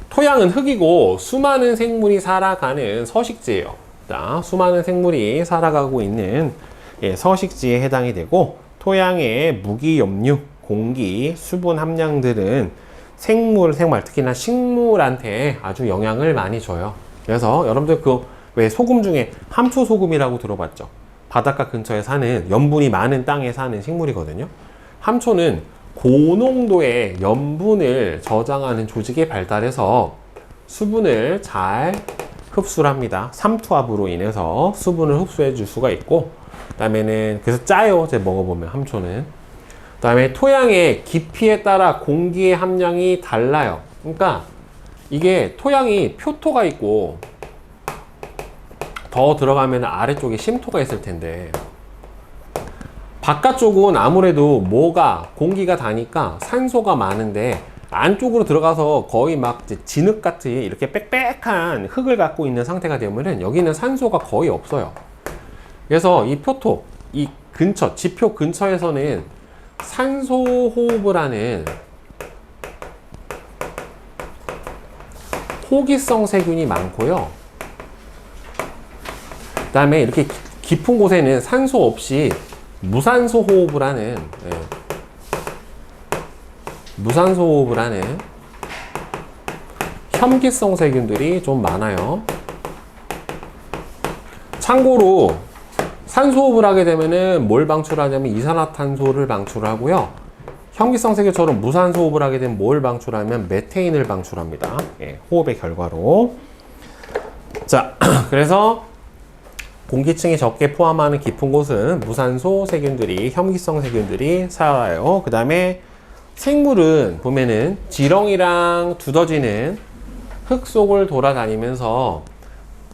토양은 흙이고 수많은 생물이 살아가는 서식지예요. 자, 수많은 생물이 살아가고 있는 서식지에 해당이 되고, 토양의 무기염류, 공기, 수분 함량들은 생물, 특히나 식물한테 아주 영향을 많이 줘요. 그래서 여러분들 왜 소금 중에 함초 소금이라고 들어봤죠? 바닷가 근처에 사는 염분이 많은 땅에 사는 식물이거든요. 함초는 고농도의 염분을 저장하는 조직이 발달해서 수분을 잘 흡수를 합니다. 삼투압으로 인해서 수분을 흡수해 줄 수가 있고, 그 다음에는 그래서 짜요. 제가 먹어보면 함초는. 그 다음에 토양의 깊이에 따라 공기의 함량이 달라요. 그러니까 이게 토양이 표토가 있고 더 들어가면 아래쪽에 심토가 있을 텐데, 바깥쪽은 아무래도 공기가 다니까 산소가 많은데, 안쪽으로 들어가서 거의 막 진흙같이 이렇게 빽빽한 흙을 갖고 있는 상태가 되면은 여기는 산소가 거의 없어요. 그래서 이 표토, 이 근처, 지표 근처에서는 산소 호흡을 하는 호기성 세균이 많고요. 그 다음에 이렇게 깊은 곳에는 산소 없이 무산소 호흡을 하는 혐기성 세균들이 좀 많아요. 참고로 산소호흡을 하게 되면은 뭘 방출하냐면 이산화탄소를 방출하고요. 혐기성 세균처럼 무산소호흡을 하게 되면 뭘 방출하면 메테인을 방출합니다. 호흡의 결과로. 자, 그래서 공기층이 적게 포함하는 깊은 곳은 무산소 세균들이, 혐기성 세균들이 살아요. 그 다음에 생물은 보면은 지렁이랑 두더지는 흙 속을 돌아다니면서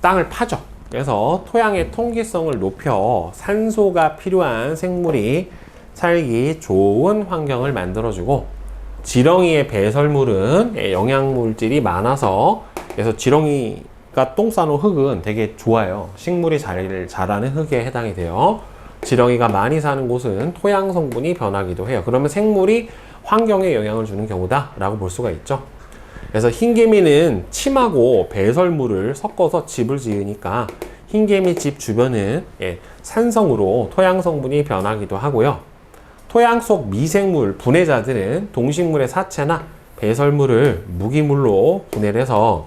땅을 파죠. 그래서 토양의 통기성을 높여 산소가 필요한 생물이 살기 좋은 환경을 만들어주고, 지렁이의 배설물은 영양물질이 많아서, 그래서 지렁이가 똥 싸놓은 흙은 되게 좋아요. 식물이 잘 자라는 흙에 해당이 돼요. 지렁이가 많이 사는 곳은 토양 성분이 변하기도 해요. 그러면 생물이 환경에 영향을 주는 경우다 라고 볼 수가 있죠. 그래서 흰개미는 침하고 배설물을 섞어서 집을 지으니까 흰개미 집 주변은 산성으로 토양 성분이 변하기도 하고요. 토양 속 미생물, 분해자들은 동식물의 사체나 배설물을 무기물로 분해를 해서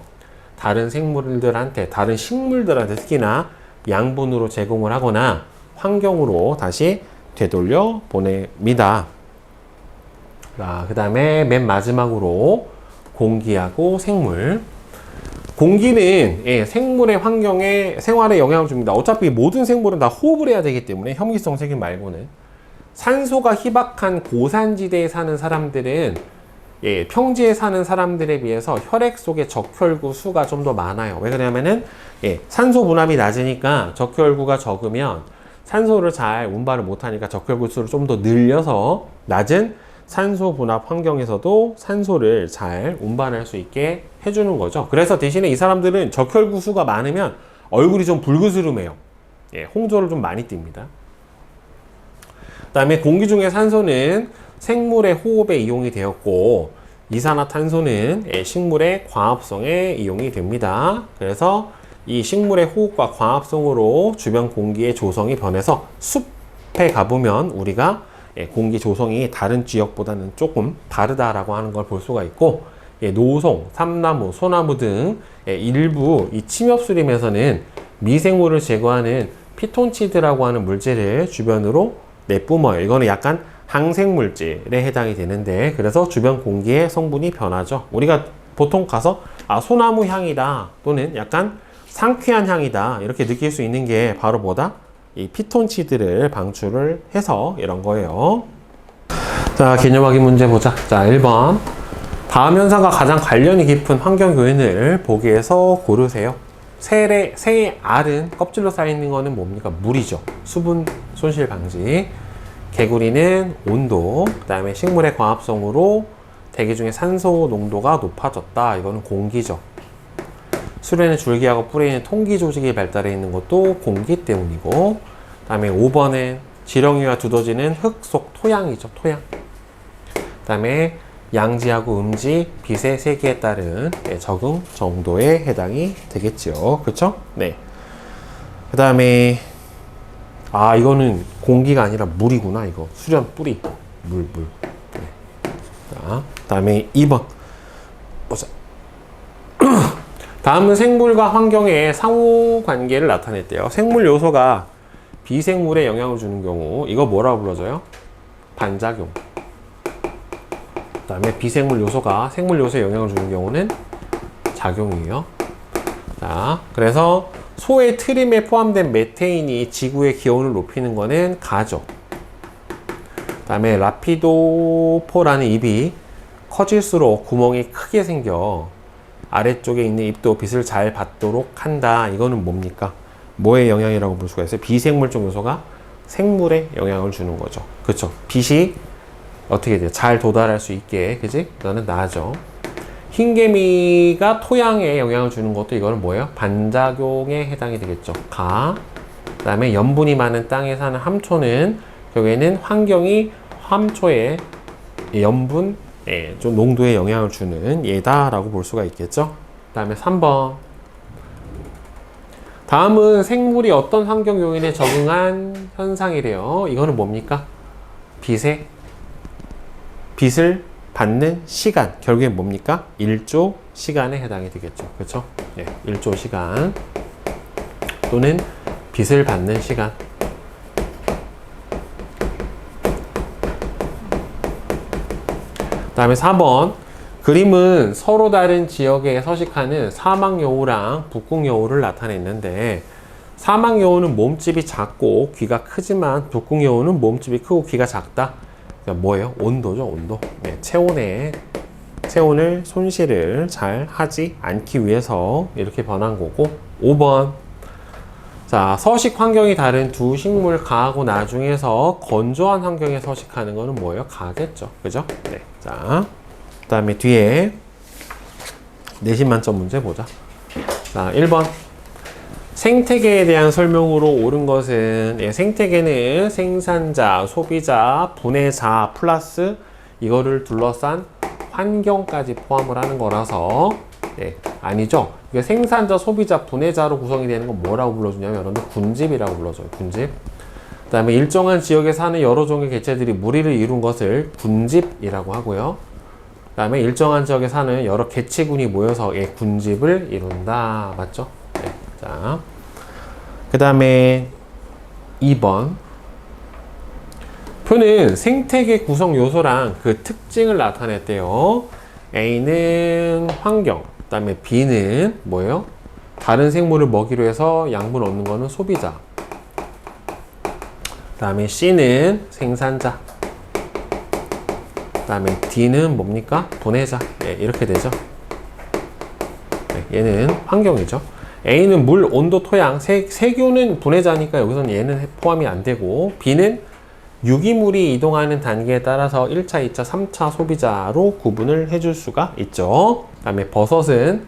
다른 생물들한테, 다른 식물들한테 특히나 양분으로 제공을 하거나 환경으로 다시 되돌려 보냅니다. 그 다음에 맨 마지막으로 공기하고 생물. 공기는 생물의 환경에, 생활에 영향을 줍니다. 어차피 모든 생물은 다 호흡을 해야 되기 때문에, 혐기성 세균 말고는. 산소가 희박한 고산지대에 사는 사람들은 평지에 사는 사람들에 비해서 혈액 속의 적혈구 수가 좀 더 많아요. 왜 그러냐면은 산소 분압이 낮으니까 적혈구가 적으면 산소를 잘 운반을 못하니까 적혈구 수를 좀 더 늘려서 낮은 산소 분압 환경에서도 산소를 잘 운반할 수 있게 해주는 거죠. 그래서 대신에 이 사람들은 적혈구 수가 많으면 얼굴이 좀 붉으스름해요. 홍조를 좀 많이 띱니다. 그 다음에 공기 중의 산소는 생물의 호흡에 이용이 되었고, 이산화탄소는 식물의 광합성에 이용이 됩니다. 그래서 이 식물의 호흡과 광합성으로 주변 공기의 조성이 변해서 숲에 가보면 우리가 공기 조성이 다른 지역보다는 조금 다르다라고 하는 걸 볼 수가 있고, 노송, 삼나무, 소나무 등 일부 이 침엽수림에서는 미생물을 제거하는 피톤치드라고 하는 물질을 주변으로 내뿜어요. 이거는 약간 항생물질에 해당이 되는데, 그래서 주변 공기의 성분이 변하죠. 우리가 보통 가서 소나무 향이다, 또는 약간 상쾌한 향이다, 이렇게 느낄 수 있는 게 바로 뭐다? 이 피톤치드를 방출을 해서 이런 거예요. 자, 개념 확인 문제 보자. 자, 1번. 다음 현상과 가장 관련이 깊은 환경 요인을 보기에서 고르세요. 새의 알은 껍질로 쌓여있는 거는 뭡니까? 물이죠. 수분 손실 방지. 개구리는 온도, 그 다음에 식물의 광합성으로 대기 중에 산소 농도가 높아졌다. 이거는 공기죠. 수련의 줄기하고 뿌리에 있는 통기 조직이 발달해 있는 것도 공기 때문이고, 그 다음에 5번은 지렁이와 두더지는 흙 속 토양이죠. 토양. 그 다음에 양지하고 음지, 빛의 세기에 따른 적응 정도에 해당이 되겠죠. 그렇죠? 네. 그 다음에 이거는 공기가 아니라 물이구나. 이거 수련 뿌리 물. 네. 자, 그 다음에 2번 보자. 다음은 생물과 환경의 상호관계를 나타냈대요. 생물 요소가 비생물에 영향을 주는 경우 이거 뭐라고 불러져요? 반작용. 그 다음에 비생물 요소가 생물 요소에 영향을 주는 경우는 작용이에요. 자, 그래서 소의 트림에 포함된 메테인이 지구의 기온을 높이는 거는 가죠. 그 다음에 라피도포라는 잎이 커질수록 구멍이 크게 생겨 아래쪽에 있는 잎도 빛을 잘 받도록 한다. 이거는 뭡니까? 뭐의 영향이라고 볼 수가 있어요? 비생물적 요소가 생물에 영향을 주는 거죠. 그렇죠? 빛이 어떻게 돼요? 잘 도달할 수 있게, 그지? 이거는 나죠. 흰개미가 토양에 영향을 주는 것도 이거는 뭐예요? 반작용에 해당이 되겠죠. 그 다음에 염분이 많은 땅에 사는 함초는 결국에는 환경이 함초의 염분 좀 농도에 영향을 주는 예다라고 볼 수가 있겠죠. 그 다음에 3번. 다음은 생물이 어떤 환경 요인에 적응한 현상이래요. 이거는 뭡니까? 빛을 받는 시간. 결국엔 뭡니까? 일조 시간에 해당이 되겠죠. 그렇죠? 네, 일조 시간 또는 빛을 받는 시간. 그 다음에 4번. 그림은 서로 다른 지역에 서식하는 사막여우랑 북극여우를 나타냈는데, 사막여우는 몸집이 작고 귀가 크지만 북극여우는 몸집이 크고 귀가 작다. 그러니까 뭐예요? 온도죠, 온도. 네, 체온을 손실을 잘 하지 않기 위해서 이렇게 변한 거고. 5번. 자, 서식 환경이 다른 두 식물 가하고 나중에서 건조한 환경에 서식하는 거는 뭐예요? 가겠죠. 그죠? 네. 자, 그 다음에 뒤에 내신 만점 문제 보자. 자, 1번. 생태계에 대한 설명으로 옳은 것은, 생태계는 생산자, 소비자, 분해자 플러스 이거를 둘러싼 환경까지 포함을 하는 거라서, 아니죠. 이게 생산자, 소비자, 분해자로 구성이 되는 건 뭐라고 불러주냐면 여러분들 군집이라고 불러줘요. 군집. 그 다음에 일정한 지역에 사는 여러 종의 개체들이 무리를 이룬 것을 군집이라고 하고요. 그 다음에 일정한 지역에 사는 여러 개체군이 모여서 군집을 이룬다. 맞죠? 네. 자, 그 다음에 2번. 표는 생태계 구성 요소랑 그 특징을 나타냈대요. A는 환경, 그 다음에 B는 뭐예요? 다른 생물을 먹이로 해서 양분을 얻는 거는 소비자. 그 다음에 C는 생산자. 그 다음에 D는 뭡니까? 분해자. 이렇게 되죠. 얘는 환경이죠. A는 물, 온도, 토양, 세균은 분해자니까 여기서는 얘는 포함이 안 되고, B는 유기물이 이동하는 단계에 따라서 1차, 2차, 3차 소비자로 구분을 해줄 수가 있죠. 그 다음에 버섯은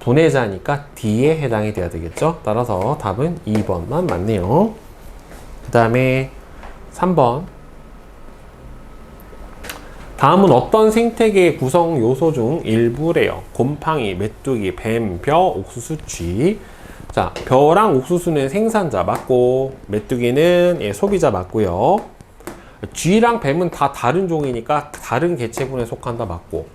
분해자니까 D에 해당이 돼야 되겠죠. 따라서 답은 2번만 맞네요. 그 다음에 3번. 다음은 어떤 생태계의 구성 요소 중 일부래요. 곰팡이, 메뚜기, 뱀, 벼, 옥수수, 쥐. 자, 벼랑 옥수수는 생산자 맞고, 메뚜기는 소비자 맞고요. 쥐랑 뱀은 다 다른 종이니까 다른 개체군에 속한다 맞고,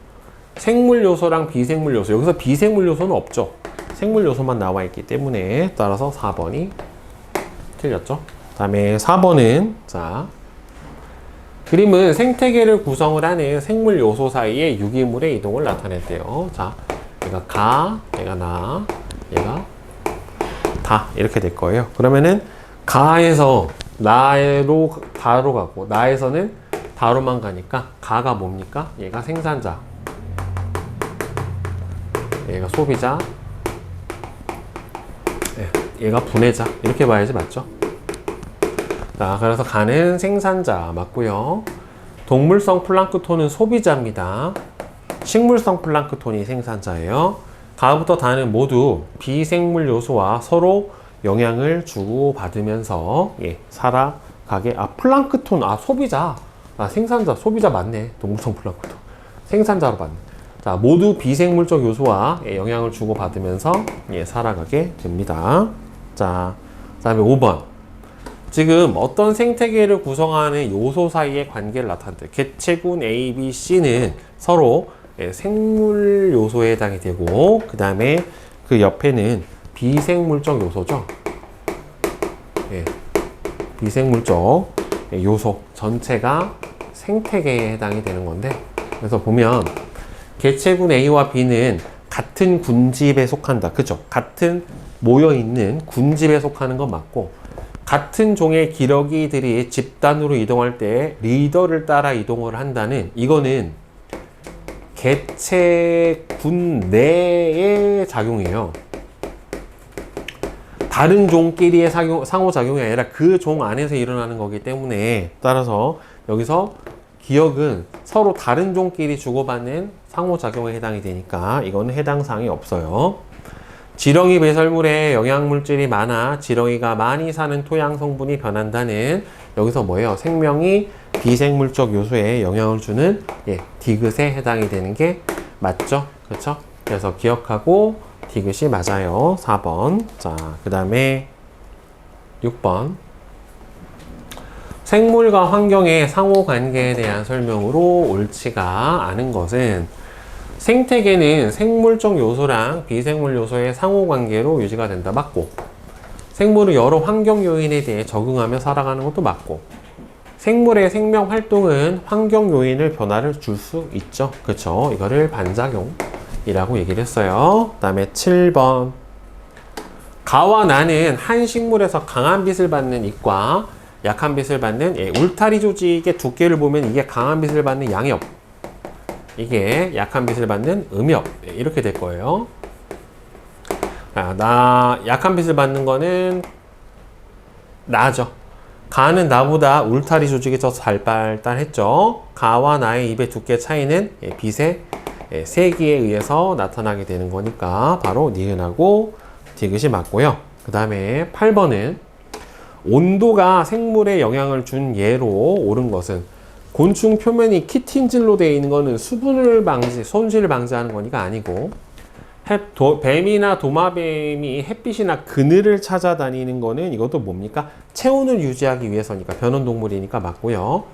생물 요소랑 비생물 요소, 여기서 비생물 요소는 없죠. 생물 요소만 나와 있기 때문에 따라서 4번이 틀렸죠. 그 다음에 4번은 자, 그림은 생태계를 구성을 하는 생물 요소 사이의 유기물의 이동을 나타냈대요. 자, 얘가 가, 얘가 나, 얘가 다 이렇게 될 거예요. 그러면은 가에서 나로 다로 가고, 나에서는 다로만 가니까 가가 뭡니까? 얘가 생산자, 얘가 소비자, 얘가 분해자. 이렇게 봐야지 맞죠? 자, 그래서 가는 생산자 맞고요. 동물성 플랑크톤은 소비자입니다. 식물성 플랑크톤이 생산자예요. 가부터 다는 모두 비생물 요소와 서로 영향을 주고받으면서 살아가게. 플랑크톤, 소비자. 생산자, 소비자 맞네. 동물성 플랑크톤. 생산자로 맞네. 자, 모두 비생물적 요소와 영향을 주고받으면서 살아가게 됩니다. 자, 그 다음에 5번. 지금 어떤 생태계를 구성하는 요소 사이의 관계를 나타낸다. 개체군 A, B, C는 서로 생물 요소에 해당이 되고, 그 다음에 그 옆에는 비생물적 요소죠. 비생물적 요소 전체가 생태계에 해당이 되는 건데, 그래서 보면 개체군 A와 B는 같은 군집에 속한다. 그죠? 같은 모여있는 군집에 속하는 건 맞고, 같은 종의 기러기들이 집단으로 이동할 때 리더를 따라 이동을 한다는, 이거는 개체군 내의 작용이에요. 다른 종끼리의 상호작용이 아니라 그 종 안에서 일어나는 거기 때문에, 따라서 여기서 기억은 서로 다른 종끼리 주고받는 상호작용에 해당이 되니까 이거는 해당 사항이 없어요. 지렁이 배설물에 영양물질이 많아 지렁이가 많이 사는 토양 성분이 변한다는, 여기서 뭐예요? 생명이 비생물적 요소에 영향을 주는 디귿에 해당이 되는 게 맞죠? 그렇죠? 그래서 기억하고 디귿이 맞아요. 4번. 자, 그 다음에 6번. 생물과 환경의 상호관계에 대한 설명으로 옳지가 않은 것은, 생태계는 생물적 요소랑 비생물 요소의 상호관계로 유지가 된다. 맞고, 생물은 여러 환경 요인에 대해 적응하며 살아가는 것도 맞고, 생물의 생명 활동은 환경 요인을 변화를 줄 수 있죠. 그렇죠? 이거를 반작용이라고 얘기를 했어요. 그 다음에 7번. 가와 나는 한 식물에서 강한 빛을 받는 잎과 약한 빛을 받는 울타리 조직의 두께를 보면 이게 강한 빛을 받는 양엽, 이게 약한 빛을 받는 음엽, 이렇게 될 거예요. 약한 빛을 받는 거는 나죠. 가는 나보다 울타리 조직이 더 잘 발달했죠. 가와 나의 잎의 두께 차이는 빛의 세기에 의해서 나타나게 되는 거니까 바로 니은하고 디귿이 맞고요. 그 다음에 8번은 온도가 생물에 영향을 준 예로 옳은 것은, 곤충 표면이 키틴질로 되어 있는 거는 수분을 손실을 방지하는 거니까 아니고, 뱀이나 도마뱀이 햇빛이나 그늘을 찾아다니는 거는 이것도 뭡니까? 체온을 유지하기 위해서니까, 변온동물이니까 맞고요.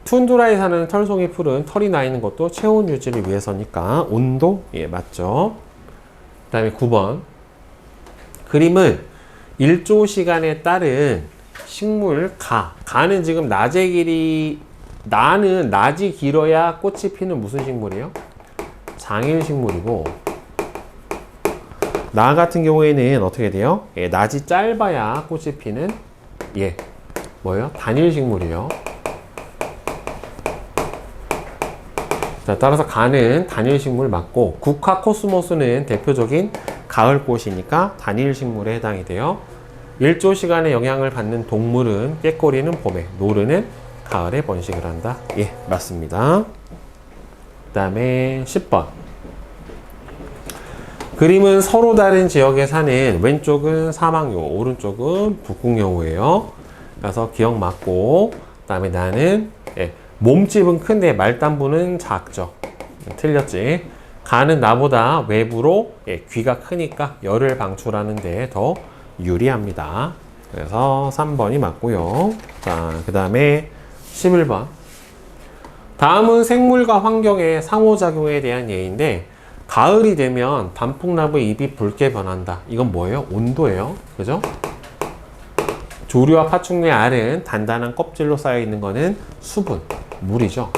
툰드라에 사는 털송이 풀은 털이 나 있는 것도 체온 유지를 위해서니까 온도, 맞죠. 그 다음에 9번. 그림은 일조 시간에 따른 식물 가는 지금 낮의 길이, 나는 낮이 길어야 꽃이 피는 무슨 식물이에요? 장일식물이고, 나 같은 경우에는 어떻게 돼요? 낮이 짧아야 꽃이 피는 뭐예요? 단일식물이에요. 자, 따라서 가는 단일식물 맞고, 국화코스모스는 대표적인 가을꽃이니까 단일식물에 해당이 돼요. 일조 시간에 영향을 받는 동물은 꾀꼬리는 봄에, 노르는 가을에 번식을 한다. 맞습니다. 그 다음에 10번. 그림은 서로 다른 지역에 사는, 왼쪽은 사막여우, 오른쪽은 북극여우예요. 그래서 기억 맞고, 그 다음에 나는 몸집은 큰데 말단부는 작죠. 틀렸지. 가는 나보다 외부로 귀가 크니까 열을 방출하는 데 더 유리합니다. 그래서 3번이 맞고요. 자, 그 다음에 11번. 다음은 생물과 환경의 상호작용에 대한 예인데, 가을이 되면 단풍나무의 잎이 붉게 변한다. 이건 뭐예요? 온도예요. 그죠? 조류와 파충류의 알은 단단한 껍질로 쌓여 있는 거는 수분, 물이죠.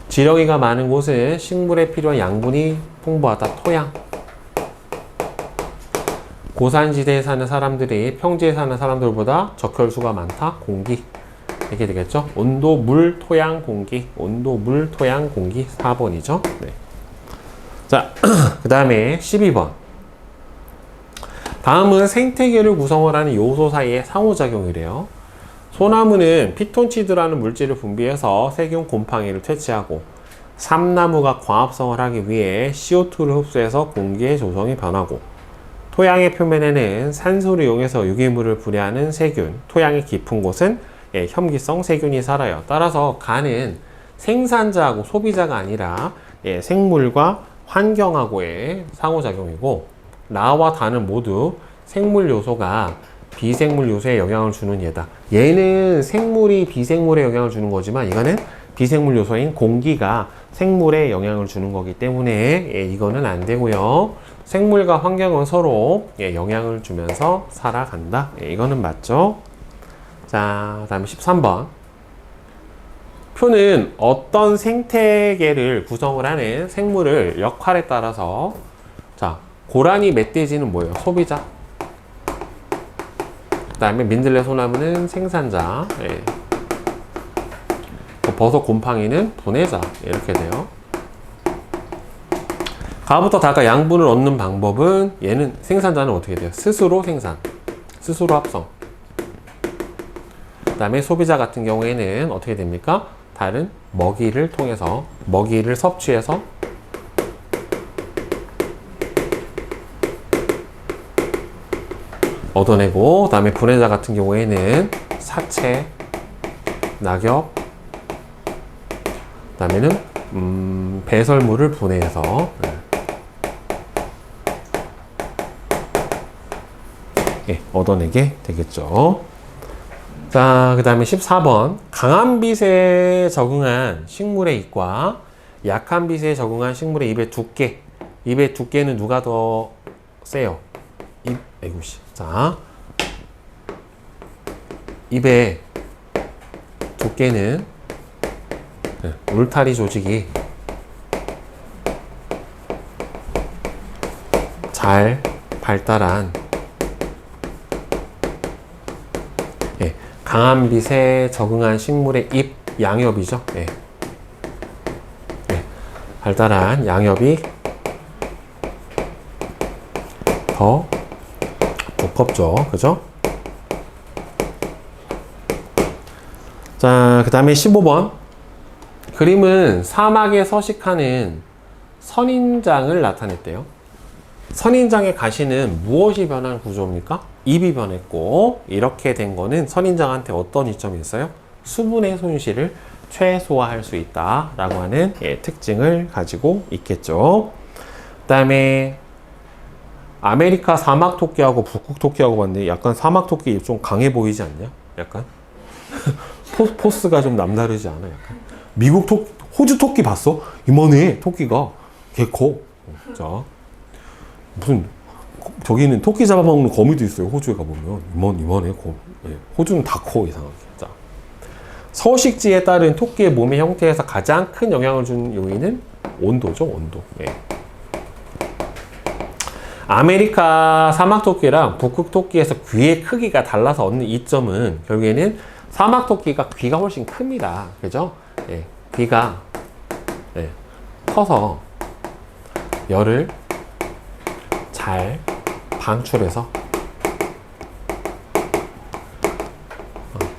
지렁이가 많은 곳은 식물에 필요한 양분이 풍부하다. 토양. 고산지대에 사는 사람들이 평지에 사는 사람들보다 적혈수가 많다. 공기. 이렇게 되겠죠. 온도, 물, 토양, 공기. 온도, 물, 토양, 공기. 4번이죠. 네. 자, 그 다음에 12번. 다음은 생태계를 구성을 하는 요소 사이의 상호작용이래요. 소나무는 피톤치드라는 물질을 분비해서 세균 곰팡이를 퇴치하고, 삼나무가 광합성을 하기 위해 CO2를 흡수해서 공기의 조성이 변하고, 토양의 표면에는 산소를 이용해서 유기물을 분해하는 세균, 토양이 깊은 곳은 혐기성 세균이 살아요. 따라서 간은 생산자하고 소비자가 아니라 생물과 환경하고의 상호작용이고, 나와 단은 모두 생물 요소가 비생물 요소에 영향을 주는 예다. 얘는 생물이 비생물에 영향을 주는 거지만, 이거는 비생물 요소인 공기가 생물에 영향을 주는 거기 때문에 이거는 안 되고요. 생물과 환경은 서로 영향을 주면서 살아간다. 이거는 맞죠? 자, 그 다음에 13번. 표는 어떤 생태계를 구성을 하는 생물을 역할에 따라서, 자, 고라니 멧돼지는 뭐예요? 소비자. 그 다음에 민들레 소나무는 생산자. 버섯 곰팡이는 분해자. 이렇게 돼요. 가부터 닭과 양분을 얻는 방법은, 얘는 생산자는 어떻게 돼요? 스스로 생산, 스스로 합성. 그 다음에 소비자 같은 경우에는 어떻게 됩니까? 다른 먹이를 통해서, 먹이를 섭취해서 얻어내고, 그 다음에 분해자 같은 경우에는 사체, 낙엽, 그 다음에는 배설물을 분해해서 얻어내게 되겠죠. 자, 그 다음에 14번. 강한 빛에 적응한 식물의 입과 약한 빛에 적응한 식물의 입의 두께. 입의 두께는 누가 더 세요? 아이고씨. 자, 입의 두께는 울타리 조직이 잘 발달한 강한 빛에 적응한 식물의 잎, 양엽이죠. 발달한 양엽이 더 두껍죠. 그죠? 자, 그 다음에 15번. 그림은 사막에 서식하는 선인장을 나타냈대요. 선인장의 가시는 무엇이 변한 구조입니까? 잎이 변했고, 이렇게 된 거는 선인장한테 어떤 이점이 있어요? 수분의 손실을 최소화할 수 있다라고 하는 특징을 가지고 있겠죠. 그 다음에 아메리카 사막 토끼하고 북극 토끼하고 봤는데, 약간 사막 토끼 좀 강해 보이지 않냐? 약간 포스가 좀 남다르지 않아? 약간 미국 토끼, 호주 토끼 봤어? 이만해. 토끼가 개 커. 자, 무슨 저기는 토끼 잡아먹는 거미도 있어요. 호주에 가보면 이만해. 호주는 다 커, 이상하게. 자, 서식지에 따른 토끼의 몸의 형태에서 가장 큰 영향을 주는 요인은 온도죠. 온도. 아메리카 사막 토끼랑 북극 토끼에서 귀의 크기가 달라서 얻는 이점은, 결국에는 사막 토끼가 귀가 훨씬 큽니다. 그죠? 귀가 커서 열을 잘 방출해서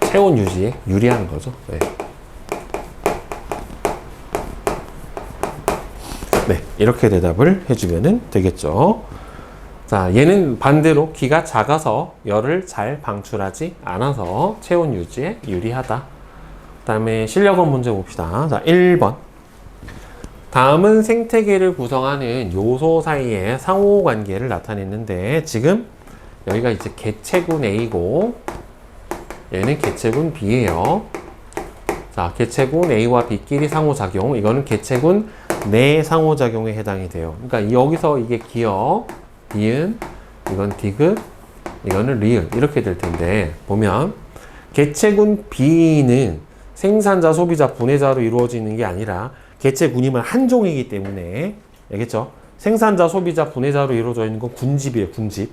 체온 유지에 유리한 거죠. 이렇게 대답을 해주면 되겠죠. 자, 얘는 반대로 귀가 작아서 열을 잘 방출하지 않아서 체온 유지에 유리하다. 그 다음에 실력원 문제 봅시다. 자, 1번. 다음은 생태계를 구성하는 요소 사이의 상호관계를 나타냈는데, 지금 여기가 이제 개체군 A고 얘는 개체군 B예요. 자, 개체군 A와 B끼리 상호작용. 이거는 개체군 내 상호작용에 해당이 돼요. 그러니까 여기서 이게 기역, 니은, 이건 디귿, 이거는 리을, 이렇게 될 텐데, 보면 개체군 B는 생산자, 소비자, 분해자로 이루어지는 게 아니라 개체군이면 한 종이기 때문에, 알겠죠? 생산자, 소비자, 분해자로 이루어져 있는 건 군집이에요. 군집.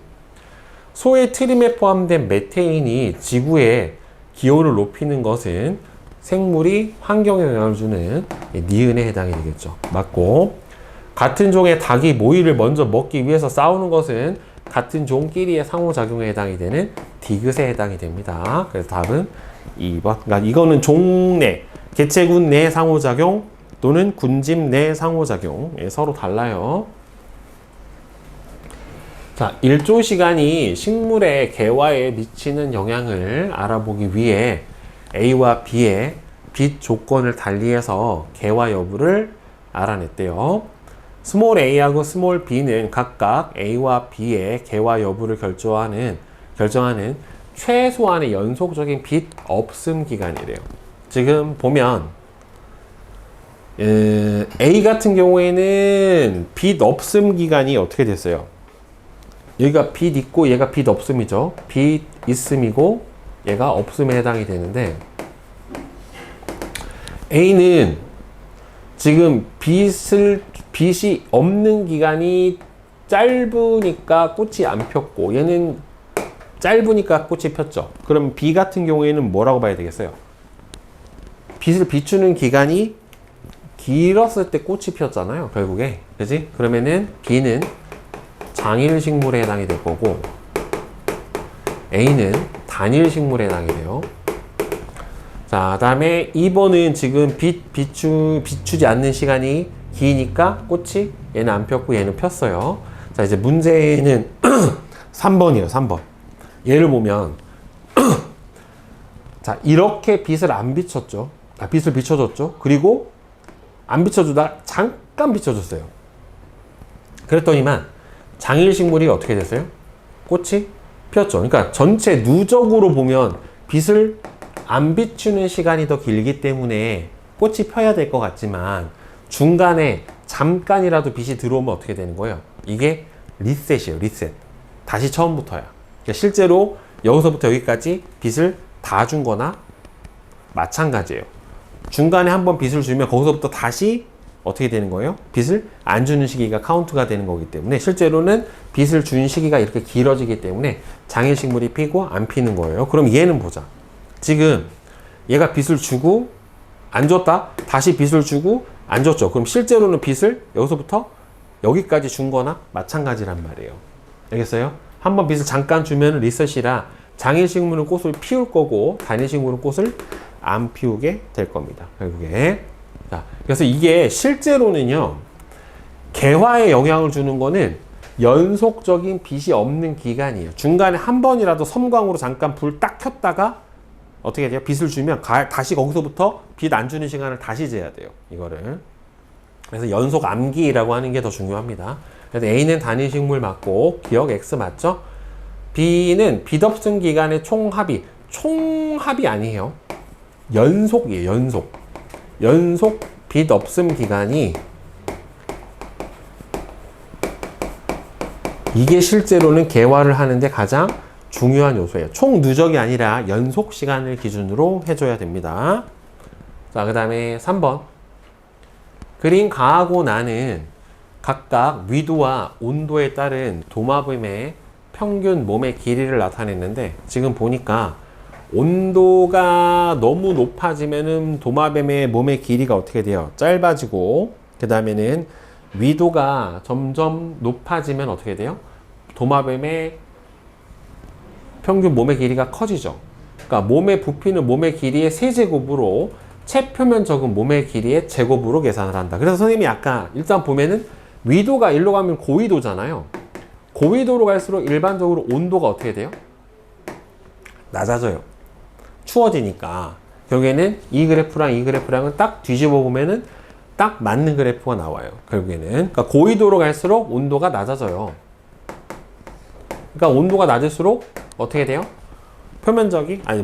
소의 트림에 포함된 메테인이 지구의 기온을 높이는 것은 생물이 환경에 영향을 주는 니은에 해당이 되겠죠. 맞고, 같은 종의 닭이 모이를 먼저 먹기 위해서 싸우는 것은 같은 종끼리의 상호작용에 해당이 되는 디귿에 해당이 됩니다. 그래서 답은 2번. 그러니까 이거는 종 내, 개체군 내 상호작용 또는 군집 내 상호작용. 예, 서로 달라요. 자, 일조 시간이 식물의 개화에 미치는 영향을 알아보기 위해 A와 B의 빛 조건을 달리해서 개화 여부를 알아냈대요. 스몰 a하고 스몰 b는 각각 A와 B의 개화 여부를 결정하는 최소한의 연속적인 빛 없음 기간이래요. 지금 보면 A 같은 경우에는 빛 없음 기간이 어떻게 됐어요? 여기가 빛 있고 얘가 빛 없음이죠. 빛 있음이고 얘가 없음에 해당이 되는데 A는 지금 빛이 없는 기간이 짧으니까 꽃이 안 폈고 얘는 짧으니까 꽃이 폈죠. 그럼 B 같은 경우에는 뭐라고 봐야 되겠어요? 빛을 비추는 기간이 길었을 때 꽃이 폈잖아요. 결국에. 그지? 그러면은 B는 장일 식물에 해당이 될 거고 A는 단일 식물에 해당이 돼요. 자, 다음에 2번은 지금 비추지 않는 시간이 기니까 꽃이 얘는 안 폈고 얘는 폈어요. 자, 이제 문제는 3번이에요. 3번. 얘를 보면 자, 이렇게 빛을 안 비췄죠. 빛을 비춰줬죠. 그리고 안 비춰주다 잠깐 비춰줬어요. 그랬더니만 장일식물이 어떻게 됐어요? 꽃이 폈죠. 그러니까 전체 누적으로 보면 빛을 안 비추는 시간이 더 길기 때문에 꽃이 펴야 될 것 같지만 중간에 잠깐이라도 빛이 들어오면 어떻게 되는 거예요? 이게 리셋이에요. 리셋. 다시 처음부터야. 그러니까 실제로 여기서부터 여기까지 빛을 다 준 거나 마찬가지예요. 중간에 한번 빛을 주면 거기서부터 다시 어떻게 되는 거예요? 빛을 안 주는 시기가 카운트가 되는 거기 때문에 실제로는 빛을 준 시기가 이렇게 길어지기 때문에 장일식물이 피고 안 피는 거예요. 그럼 얘는 보자. 지금 얘가 빛을 주고 안 줬다. 다시 빛을 주고 안 줬죠. 그럼 실제로는 빛을 여기서부터 여기까지 준 거나 마찬가지란 말이에요. 알겠어요? 한번 빛을 잠깐 주면 리셋이라 장일식물은 꽃을 피울 거고 단일식물은 꽃을 안 피우게 될 겁니다. 결국에. 자, 그래서 이게 실제로는요, 개화에 영향을 주는 거는 연속적인 빛이 없는 기간이에요. 중간에 한 번이라도 섬광으로 잠깐 불 딱 켰다가 어떻게 돼요? 빛을 주면 다시 거기서부터 빛 안 주는 시간을 다시 재야 돼요. 이거를. 그래서 연속 암기라고 하는 게 더 중요합니다. 그래서 A는 단일식물 맞고 기억 X 맞죠? B는 빛 없음 기간의 총합이 아니에요. 연속이에요. 연속 빛 없음 기간이 이게 실제로는 개화를 하는데 가장 중요한 요소예요. 총 누적이 아니라 연속 시간을 기준으로 해줘야 됩니다. 자, 그 다음에 3번. 그린 가하고 나는 각각 위도와 온도에 따른 도마뱀의 평균 몸의 길이를 나타냈는데 지금 보니까 온도가 너무 높아지면은 도마뱀의 몸의 길이가 어떻게 돼요? 짧아지고 그 다음에는 위도가 점점 높아지면 어떻게 돼요? 도마뱀의 평균 몸의 길이가 커지죠. 그러니까 몸에 부피는 몸의 길이의 세제곱으로 채표면적은 몸의 길이의 제곱으로 계산을 한다. 그래서 선생님이 아까 일단 보면은 위도가 일로 가면 고위도잖아요. 고위도로 갈수록 일반적으로 온도가 어떻게 돼요? 낮아져요. 추워지니까. 결국에는 이 그래프랑 이 그래프랑은 딱 뒤집어 보면은 딱 맞는 그래프가 나와요. 결국에는. 그러니까 고위도로 갈수록 온도가 낮아져요. 그러니까 온도가 낮을수록 어떻게 돼요?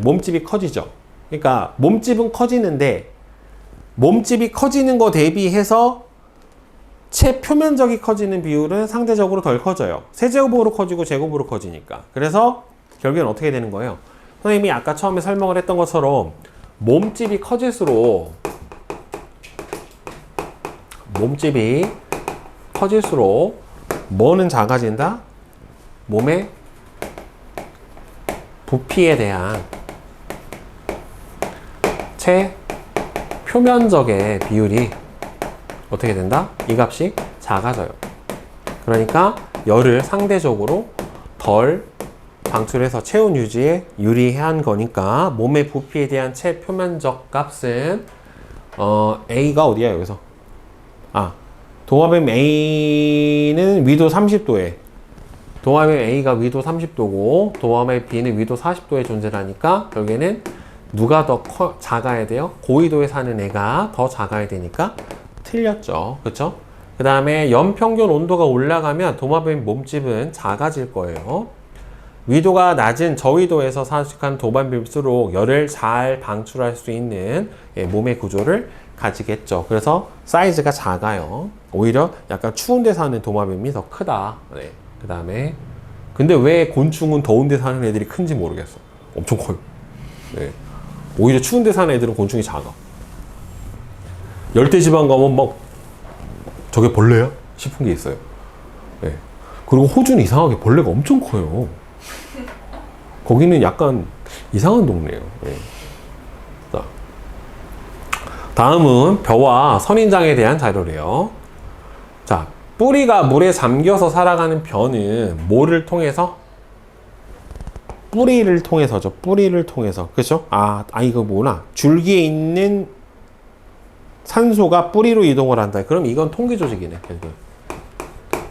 몸집이 커지죠. 그러니까 몸집은 커지는데 몸집이 커지는 거 대비해서 채표면적이 커지는 비율은 상대적으로 덜 커져요. 세제곱으로 커지고 제곱으로 커지니까. 그래서 결국엔 어떻게 되는 거예요? 선생님이 아까 처음에 설명을 했던 것처럼 몸집이 커질수록 뭐는 작아진다? 몸의 부피에 대한 채표면적의 비율이 어떻게 된다? 이 값이 작아져요. 그러니까 열을 상대적으로 덜 방출해서 체온 유지에 유리한 거니까 몸의 부피에 대한 체표면적 값은 A가 어디야 여기서? 도마뱀 A는 위도 30도에 도마뱀 A가 위도 30도고 도마뱀 B는 위도 40도에 존재하니까 결국에는 누가 더 작아야 돼요? 고위도에 사는 애가 더 작아야 되니까 틀렸죠. 그쵸? 그 다음에 연평균 온도가 올라가면 도마뱀 몸집은 작아질 거예요. 위도가 낮은 저위도에서 서식한 도마뱀일수록 열을 잘 방출할 수 있는 몸의 구조를 가지겠죠. 그래서 사이즈가 작아요. 오히려 약간 추운 데 사는 도마뱀이 더 크다. 네. 그 다음에 근데 왜 곤충은 더운 데 사는 애들이 큰지 모르겠어. 엄청 커요. 네. 오히려 추운 데 사는 애들은 곤충이 작아. 열대지방 가면 막 저게 벌레야? 싶은 게 있어요. 네. 그리고 호주는 이상하게 벌레가 엄청 커요. 거기는 약간 이상한 동네예요. 네. 자, 다음은 벼와 선인장에 대한 자료래요. 자, 뿌리가 물에 잠겨서 살아가는 벼는 뭐를 통해서? 뿌리를 통해서죠. 뿌리를 통해서. 그렇죠? 이거 뭐구나. 줄기에 있는 산소가 뿌리로 이동을 한다. 그럼 이건 통기 조직이네.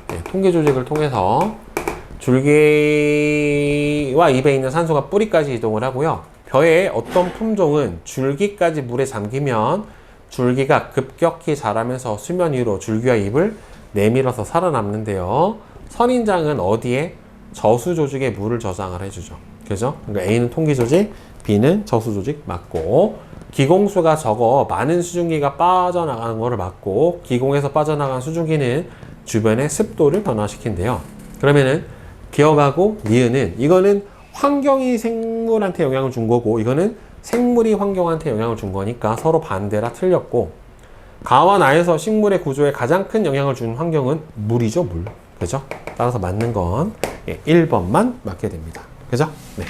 네, 통기 조직을 통해서 줄기와 잎에 있는 산소가 뿌리까지 이동을 하고요. 벼의 어떤 품종은 줄기까지 물에 잠기면 줄기가 급격히 자라면서 수면 위로 줄기와 잎을 내밀어서 살아남는데요. 선인장은 어디에? 저수 조직에 물을 저장을 해주죠. 그죠? 그러니까 A는 통기 조직, B는 저수 조직 맞고, 기공수가 적어 많은 수증기가 빠져나가는 것을 막고, 기공에서 빠져나간 수증기는 주변의 습도를 변화시킨대요. 그러면은 기억하고 니은은 이거는 환경이 생물한테 영향을 준 거고, 이거는 생물이 환경한테 영향을 준 거니까 서로 반대라 틀렸고, 가와 나에서 식물의 구조에 가장 큰 영향을 준 환경은 물이죠, 물. 그죠? 따라서 맞는 건 1번만 맞게 됩니다. 그죠? 네.